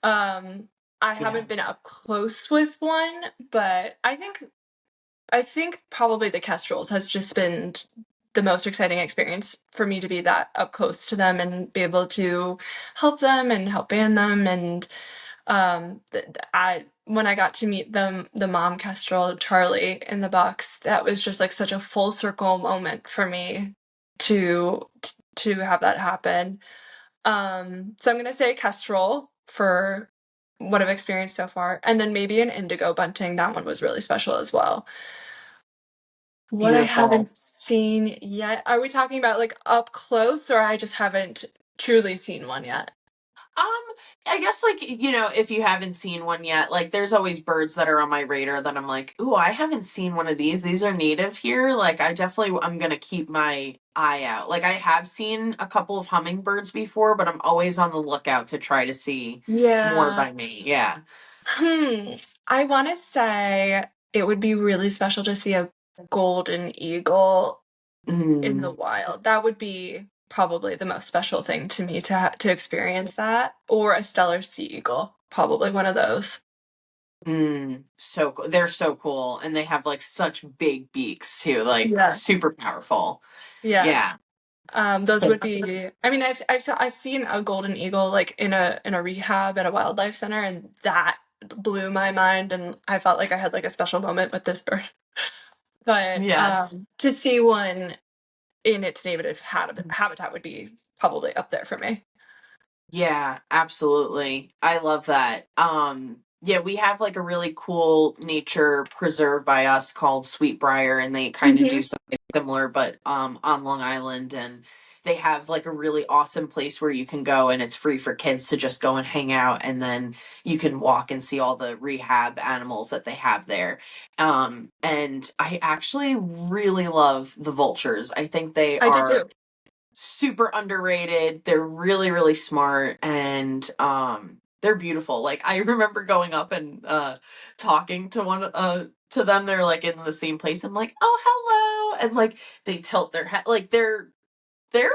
Um, I Yeah. haven't been up close with one, but I think probably the kestrels has just been the most exciting experience for me to be that up close to them and be able to help them and help band them. And I when I got to meet them, the mom kestrel Charlie in the box, that was just like such a full circle moment for me to to have that happen. So I'm gonna say kestrel for what I've experienced so far, and then maybe an indigo bunting. That one was really special as well. What I Beautiful. haven't seen yet. Are we talking about like up close, or I just haven't truly seen one yet? Um, I guess like, if you haven't seen one yet, like there's always birds that are on my radar that I'm like, ooh, I haven't seen one of these. These are native here. Like I'm gonna keep my eye out. Like I have seen a couple of hummingbirds before, but I'm always on the lookout to try to see more Yeah. by me. Yeah. Hmm. I want to say it would be really special to see a golden eagle in the Mm, wild. That would be probably the most special thing to me to experience that, or a stellar sea eagle. Probably one of those. so cool. They're so cool, and they have like such big beaks too, like Yes. super powerful. Yeah. Yeah. Those So would be. I mean, I've seen a golden eagle like in a rehab at a wildlife center, and that blew my mind, and I felt like I had like a special moment with this bird. But yes. to see one in its native habitat would be probably up there for me. Yeah, absolutely. I love that. Yeah, we have like a really cool nature preserve by us called Sweetbriar, and they kind of Hmm. do something similar, but on Long Island, and they have like a really awesome place where you can go and it's free for kids to just go and hang out, and then you can walk and see all the rehab animals that they have there. And I actually really love the vultures. I think they I do are too. super underrated. They're really, really smart, and they're beautiful. Like I remember going up and talking to one to them. They're like in the same place. I'm like, "Oh, hello." And like they tilt their head like they're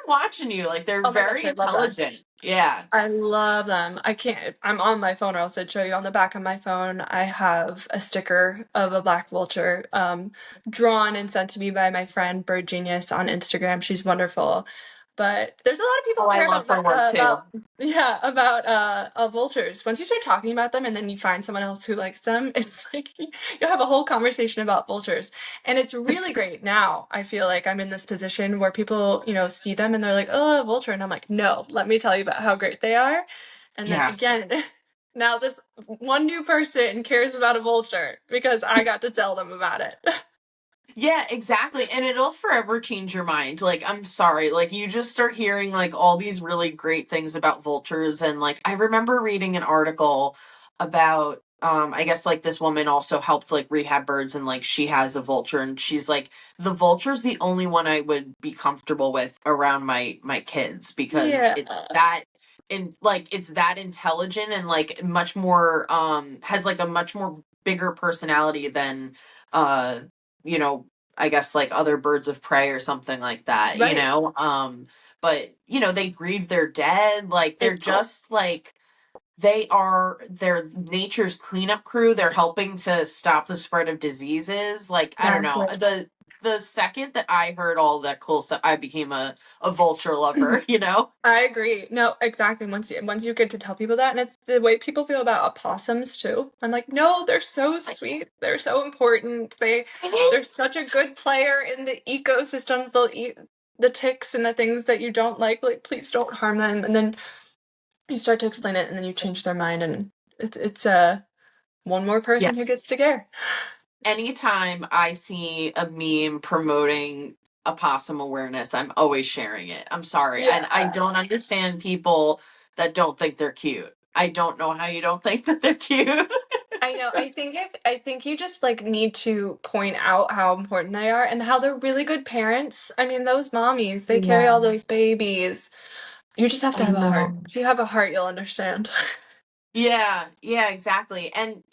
watching you. Like they're Oh my gosh, very I love them. intelligent. Yeah. I love them. I can't. I'm on my phone, or else I'd show you. On the back of my phone, I have a sticker of a black vulture, drawn and sent to me by my friend Bird Genius on Instagram. She's wonderful. But there's a lot of people Oh, who I care love her work too. about vultures. Once you start talking about them, and then you find someone else who likes them, it's like you have a whole conversation about vultures. And it's really great now. I feel like I'm in this position where people, see them and they're like, "Oh, a vulture." And I'm like, "No, let me tell you about how great they are." And then Yes. again, now this one new person cares about a vulture because I got to tell them about it. Yeah, exactly. And it'll forever change your mind. Like, I'm sorry. Like, you just start hearing like all these really great things about vultures. And like, I remember reading an article about, I guess like this woman also helped like rehab birds, and like she has a vulture, and she's like, the vulture's the only one I would be comfortable with around my kids, because Yeah, it's that intelligent, and like much more, has like a much more bigger personality than, uh, you know, I guess like other birds of prey or something like that, right. but they grieve their dead. Like they're It, oh, just like they're nature's cleanup crew. They're helping to stop the spread of diseases. Like I don't know. exactly. The second that I heard all that cool stuff, I became a vulture lover, I agree. No, exactly. Once you get to tell people that, and it's the way people feel about opossums too. I'm like, no, they're so Like, sweet. They're so important. They're such a good player in the ecosystems. They'll eat the ticks and the things that you don't like. Like, please don't harm them. And then you start to explain it, and then you change their mind, and it's one more person who gets yes. to care. Anytime I see a meme promoting opossum awareness, I'm always sharing it. I'm sorry. And I Yeah. don't understand people that don't think they're cute. I don't know how you don't think that they're cute. I know. I think you just like need to point out how important they are and how they're really good parents. I mean, those mommies, they carry Yeah. all those babies. You just have to I have a heart. know. If you have a heart, you'll understand. Yeah, yeah, exactly. And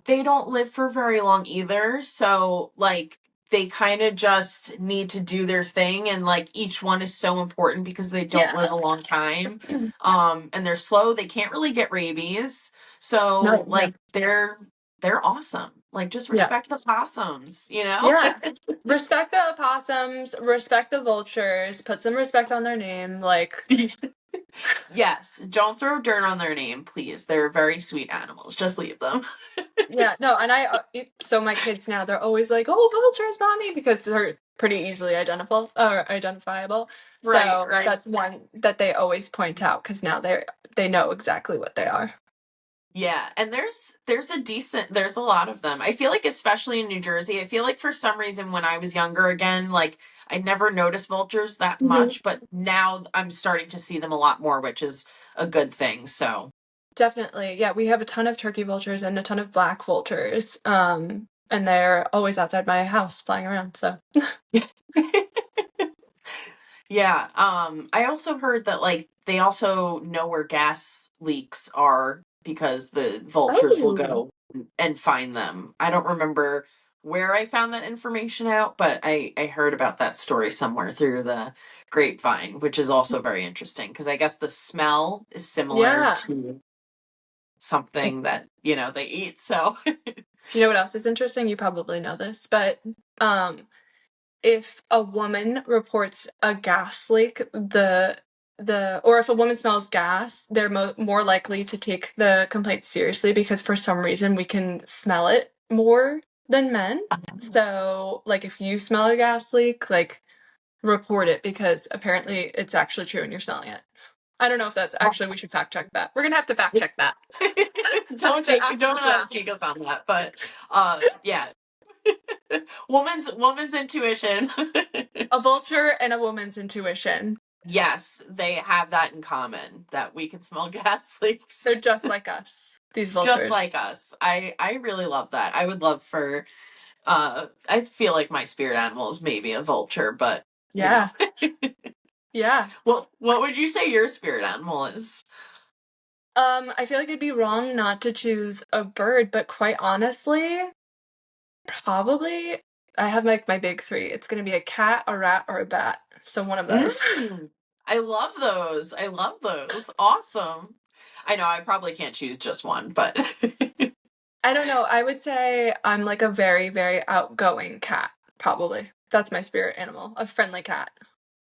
they don't live for very long either. So like they kind of just need to do their thing, and like each one is so important because they don't live Yeah. a long time. And they're slow, they can't really get rabies. No, So yeah. like they're awesome. Like just Yeah. respect the possums, you know? Yeah. Respect the opossums, respect the vultures, put some respect on their name. Like, Yes, don't throw dirt on their name, please. They're very sweet animals. Just leave them. yeah, no, and so my kids now, they're always like, oh, vultures, mommy, because they're pretty easily identifiable. Right, So right. that's one that they always point out because now they know exactly what they are. Yeah, and there's a lot of them. I feel like especially in New Jersey, I feel like for some reason when I was younger again, like I never noticed vultures that Mhm. much, but now I'm starting to see them a lot more, which is a good thing. So, Definitely. Yeah, we have a ton of turkey vultures and a ton of black vultures. And they're always outside my house flying around. So, yeah, I also heard that like they also know where gas leaks are because the vultures will oh, go and find them. I don't remember where I found that information out, but I heard about that story somewhere through the grapevine, which is also very interesting because I guess the smell is similar yeah. to something that, they eat. So, Do you know what else is interesting? You probably know this, but um, if a woman reports a gas leak, or if a woman smells gas, they're more likely to take the complaint seriously because for some reason we can smell it more than men. So, like, if you smell a gas leak, like, report it because apparently it's actually true and you're smelling it. I don't know if that's actually, we should fact check that. We're gonna have to fact check that after don't this. take us on that, but yeah. Woman's intuition. A vulture and a woman's intuition. Yes, they have that in common, that we can smell gas leaks They're just like us, these just vultures. like us. I really love that. I would love for I feel like my spirit animal is maybe a vulture, but you know. Yeah. Yeah. Well, what would you say your spirit animal is? I feel like it'd be wrong not to choose a bird, but quite honestly, probably I have like my big three. It's gonna be a cat, a rat, or a bat. So one of those. Mm, I love those. I love those. Awesome. I know I probably can't choose just one, but I don't know. I would say I'm like a very, very outgoing cat, probably. That's my spirit animal, a friendly cat.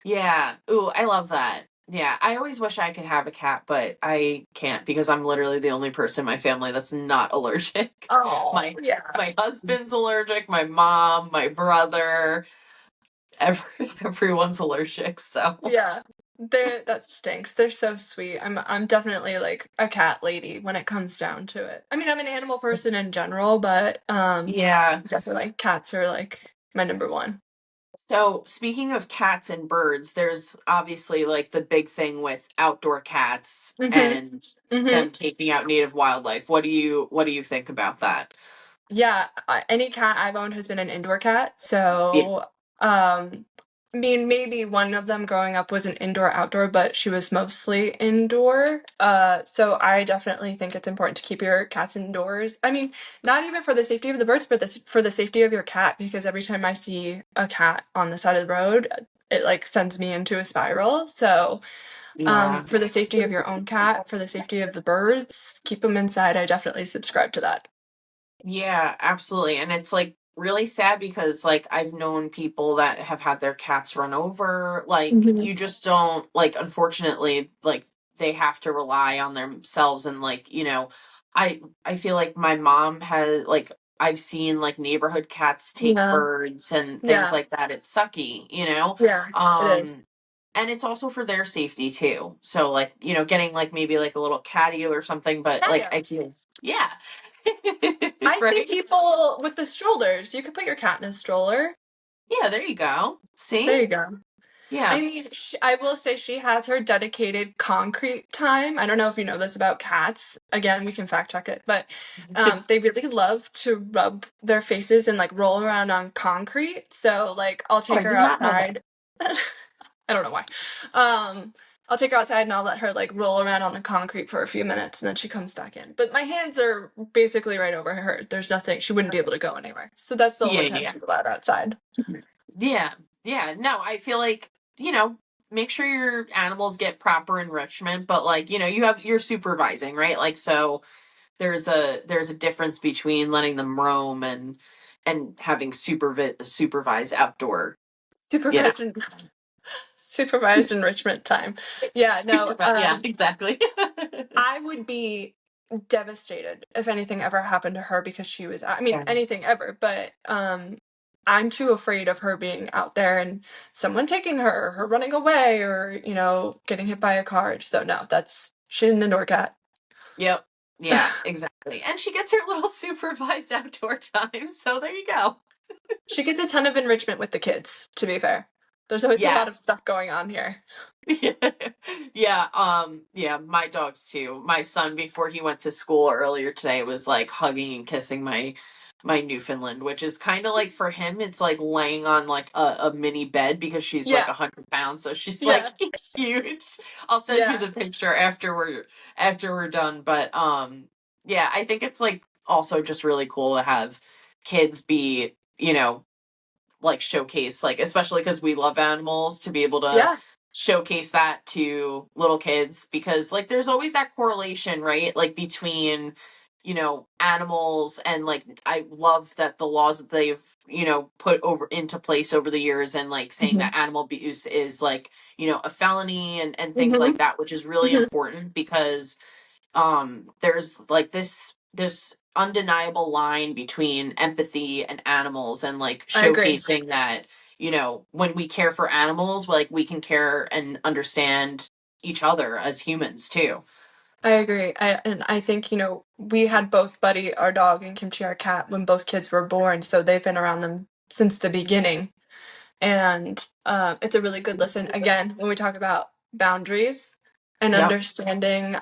yeah. Ooh, I love that. Yeah, I always wish I could have a cat, but I can't because I'm literally the only person in my family that's not allergic. Oh, My yeah. my husband's allergic, my mom, my brother, everyone's allergic, so Yeah. That stinks. They're so sweet. I'm definitely like a cat lady when it comes down to it. I mean, I'm an animal person in general, but yeah. definitely cats are like my number one. So, speaking of cats and birds, there's obviously like the big thing with outdoor cats Mhm. and Mhm. them taking out native wildlife. What do you think about that? Yeah, any cat I've owned has been an indoor cat. Yeah. So, I mean, maybe one of them growing up was an indoor outdoor, but she was mostly indoor. So I definitely think it's important to keep your cats indoors. I mean, not even for the safety of the birds, but for the safety of your cat, because every time I see a cat on the side of the road, it like sends me into a spiral. So, Yeah. for the safety of your own cat, for the safety of the birds, keep them inside. I definitely subscribe to that. Yeah, absolutely. And it's like really sad because like I've known people that have had their cats run over. Like Mhm. you just don't like unfortunately like they have to rely on themselves and like, I feel like my mom has like I've seen like neighborhood cats take Yeah. birds and things Yeah. like that. It's sucky. Yeah, it is. And it's also for their safety too. So like, getting like maybe like a little catio or something, but like Patio. I feel yeah. I see Right? people with the strollers. You could put your cat in a stroller. Yeah, there you go. There See? you go. I Yeah. mean, I will say she has her dedicated concrete time. I don't know if you know this about cats. Again, we can fact check it, but they really love to rub their faces and like roll around on concrete. So like, I'll Oh, take I her did not know that. outside. I don't know why. Um, I'll take her outside and I'll let her like roll around on the concrete for a few minutes and then she comes back in. But my hands are basically right over her. There's nothing, she wouldn't be able to go anywhere. So that's the Yeah, only time yeah. she's allowed outside. Yeah, yeah. No, I feel like, make sure your animals get proper enrichment, but like, you're supervising, right? Like, so there's a difference between letting them roam and having supervised outdoor, you know. Supervised en- supervised enrichment time. Yeah, no, Yeah, exactly. I would be devastated if anything ever happened to her because she was, I mean, Yeah. anything ever, but I'm too afraid of her being out there and someone taking her, or her running away, or, getting hit by a car. So no, she's an indoor cat. Yep. Yeah, exactly. And she gets her little supervised outdoor time, so there you go. She gets a ton of enrichment with the kids, to be fair. There's always a lot of Yes. stuff going on here. Yeah, my dogs too. My son, before he went to school earlier today, was like hugging and kissing my Newfoundland, which is kind of like, for him, it's like laying on like a mini bed because she's like Yeah, 100 pounds, so she's like yeah, huge. I'll send you yeah. the picture after we're done. But yeah, I think it's like also just really cool to have kids be, like showcase, like, especially because we love animals, to be able to Yeah. showcase that to little kids, because like there's always that correlation, right, like between animals, and like I love that the laws that they've put over into place over the years, and like saying Hmm. that animal abuse is like a felony, and things Hmm. like that, which is really Hmm. important, because there's like this undeniable line between empathy and animals, and like I agree. showcasing that when we care for animals, like we can care and understand each other as humans too. I agree. And I think, we had both Buddy, our dog, and Kimchi, our cat, when both kids were born. So they've been around them since the beginning. And it's a really good listen. Again, when we talk about boundaries and Yep. understanding,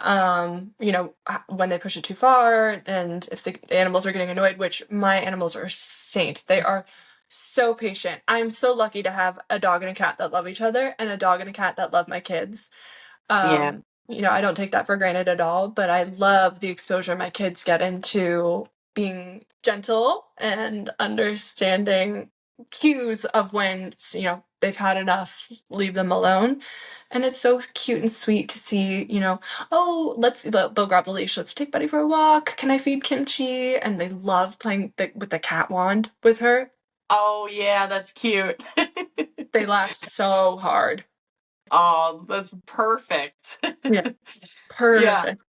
when they push it too far and if the animals are getting annoyed, which my animals are saints. They are so patient. I'm so lucky to have a dog and a cat that love each other and a dog and a cat that love my kids. Yeah. I don't take that for granted at all, but I love the exposure my kids get into being gentle and understanding cues of when, they've had enough, leave them alone. And it's so cute and sweet to see, oh, they'll grab the leash, let's take Buddy for a walk. Can I feed Kimchi? And they love playing with the cat wand with her. Oh yeah, that's cute. They laugh so hard. Oh, that's perfect. Yeah, Yeah. perfect.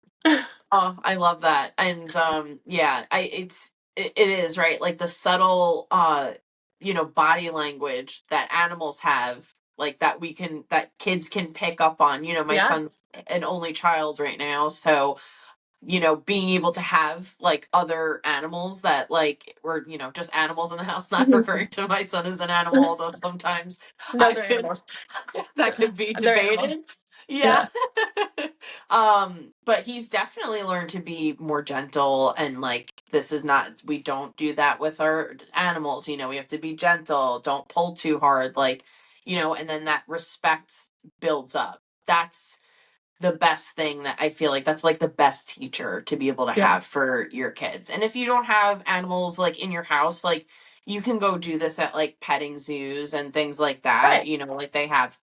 Oh, I love that. And yeah, it is, right? Like the subtle body language that animals have, like that kids can pick up on. My Yeah. son's an only child right now, so being able to have like other animals that like were, just animals in the house, not referring to my son as an animal, although sometimes No, I they're could animals. that could be They're debated. animals. Yeah. Yeah. But he's definitely learned to be more gentle, and like this is not, we don't do that with our animals, we have to be gentle, don't pull too hard, like, and then that respect builds up. That's the best thing, that I feel like that's like the best teacher to be able to Yeah. have for your kids. And if you don't have animals like in your house, like you can go do this at like petting zoos and things like that, Right. like they have,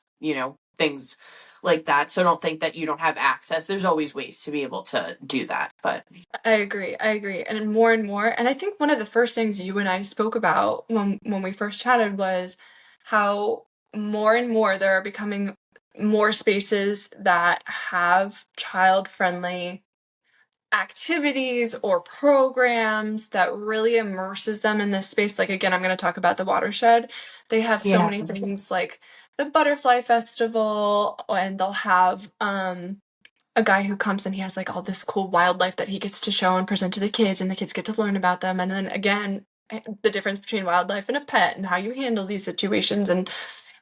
things like that. So don't think that you don't have access. There's always ways to be able to do that. But I agree. I agree. And more. And I think one of the first things you and I spoke about when we first chatted was how more and more there are becoming more spaces that have child-friendly activities or programs that really immerses them in this space. Like, again, I'm going to talk about the watershed. They have so yeah. many things like the butterfly festival, and they'll have a guy who comes and he has like all this cool wildlife that he gets to show and present to the kids, and the kids get to learn about them. And then again, the difference between wildlife and a pet and how you handle these situations and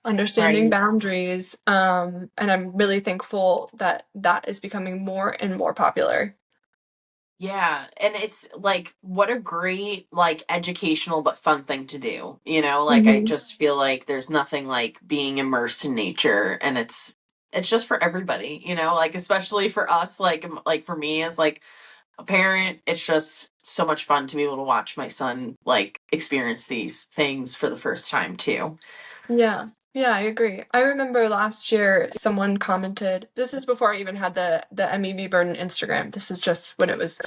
understanding Right. boundaries. And I'm really thankful that that is becoming more and more popular. Yeah, and it's like what a great like educational but fun thing to do. Like I Hmm. just feel like there's nothing like being immersed in nature, and it's just for everybody, you know, like especially for us, like for me as like a parent, it's just so much fun to be able to watch my son like experience these things for the first time too. Yeah, I agree. I remember last year someone commented, this is before I even had the EmmyBeBirdin Instagram. This is just when it was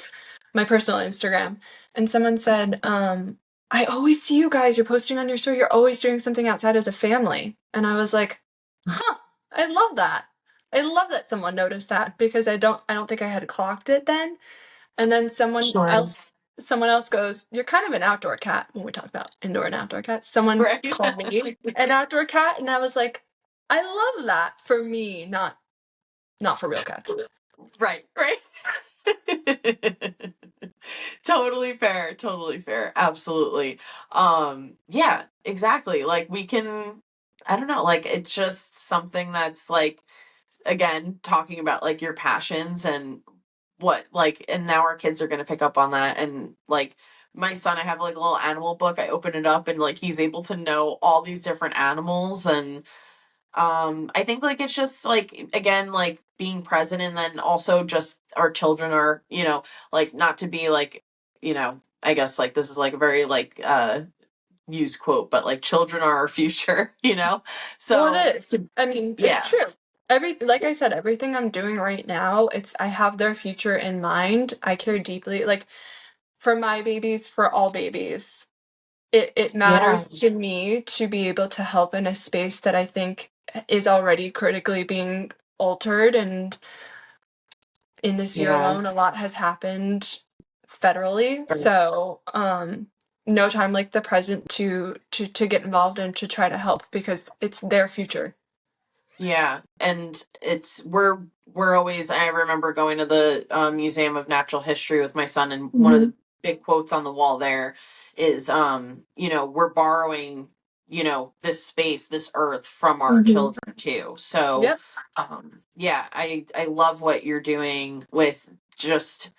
my personal Instagram. And someone said, I always see you guys, you're posting on your story, you're always doing something outside as a family. And I was like, huh, I love that. I love that someone noticed that, because I don't think I had clocked it then. And then someone else goes, you're kind of an outdoor cat, when we talk about indoor and outdoor cats. Someone Right. called me an outdoor cat, and I was like, I love that for me, not for real cats. Right. Totally fair, absolutely. Yeah, exactly, like we can, I don't know, like it's just something that's like, again, talking about like your passions and what, like, and now our kids are going to pick up on that. And like my son, I have like a little animal book, I open it up and like he's able to know all these different animals. And I think like it's just like, again, like being present, and then also just our children are, you know, like not to be like, you know, I guess like this is like a very like used quote, but like children are our future, you know. Well, So it is. I mean, yeah. it's true. Like I said, everything I'm doing right now, I have their future in mind. I care deeply, like for my babies, for all babies. It Yeah. matters to me to be able to help in a space that I think is already critically being altered. And in this year Yeah. alone, a lot has happened federally. So, no time like the present to get involved and to try to help, because it's their future. Yeah, and we're always. I remember going to the Museum of Natural History with my son, and one of the big quotes on the wall there is, you know, we're borrowing, you know, this space, this earth from our children too. So, Yep. yeah, I love what you're doing with just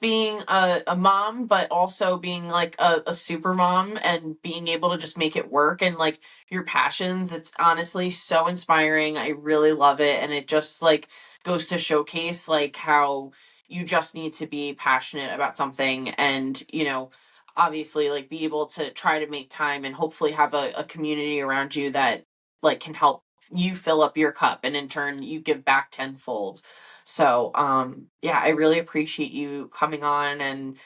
being a mom, but also being like a super mom and being able to just make it work, and like your passions. It's honestly so inspiring. I really love it. And it just like goes to showcase like how you just need to be passionate about something, and, you know, obviously like be able to try to make time and hopefully have a community around you that like can help you fill up your cup, and in turn you give back tenfold. So yeah, I really appreciate you coming on and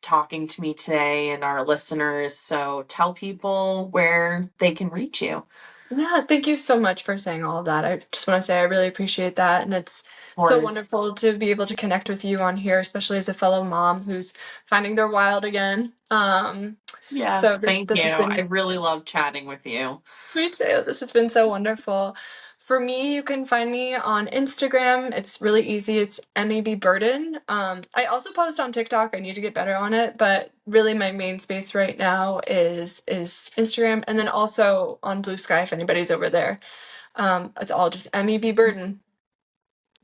talking to me today and our listeners. So tell people where they can reach you. Yeah, thank you so much for saying all of that. I just want to say I really appreciate that. And it's so wonderful to be able to connect with you on here, especially as a fellow mom who's finding their wild again. Yes, so thank this you. has been I really love chatting with you. Me too. This has been so wonderful. For me, you can find me on Instagram. It's really easy. It's EmmyBeBirdin. I also post on TikTok. I need to get better on it, but really my main space right now is Instagram, and then also on Blue Sky if anybody's over there. It's all just EmmyBeBirdin.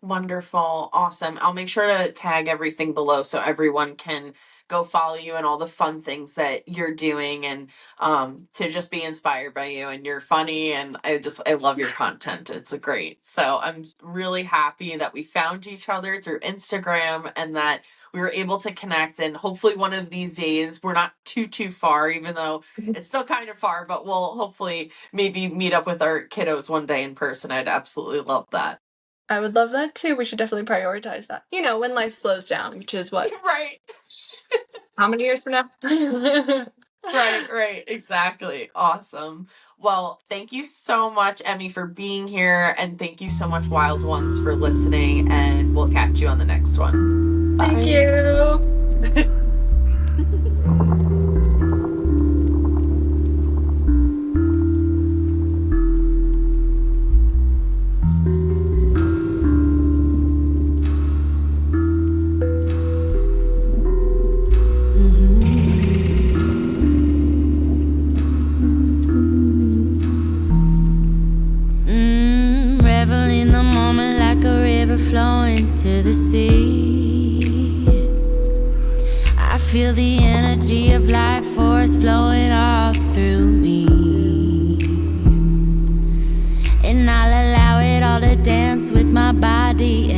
Wonderful. Awesome. I'll make sure to tag everything below so everyone can go follow you and all the fun things that you're doing, and to just be inspired by you. And you're funny, and I love your content. It's great. So I'm really happy that we found each other through Instagram and that we were able to connect, and hopefully one of these days, we're not too far, even though it's still kind of far, but we'll hopefully maybe meet up with our kiddos one day in person. I'd absolutely love that. I would love that too. We should definitely prioritize that. You know, when life slows down, which is what? Right. How many years from now? Right. Exactly. Awesome. Well, thank you so much, Emmy, for being here. And thank you so much, Wild Ones, for listening. And we'll catch you on the next one. Bye. Thank you. Revel in the moment like a river flowing to the sea. I feel the energy of life force flowing all through me, and I'll allow it all to dance my body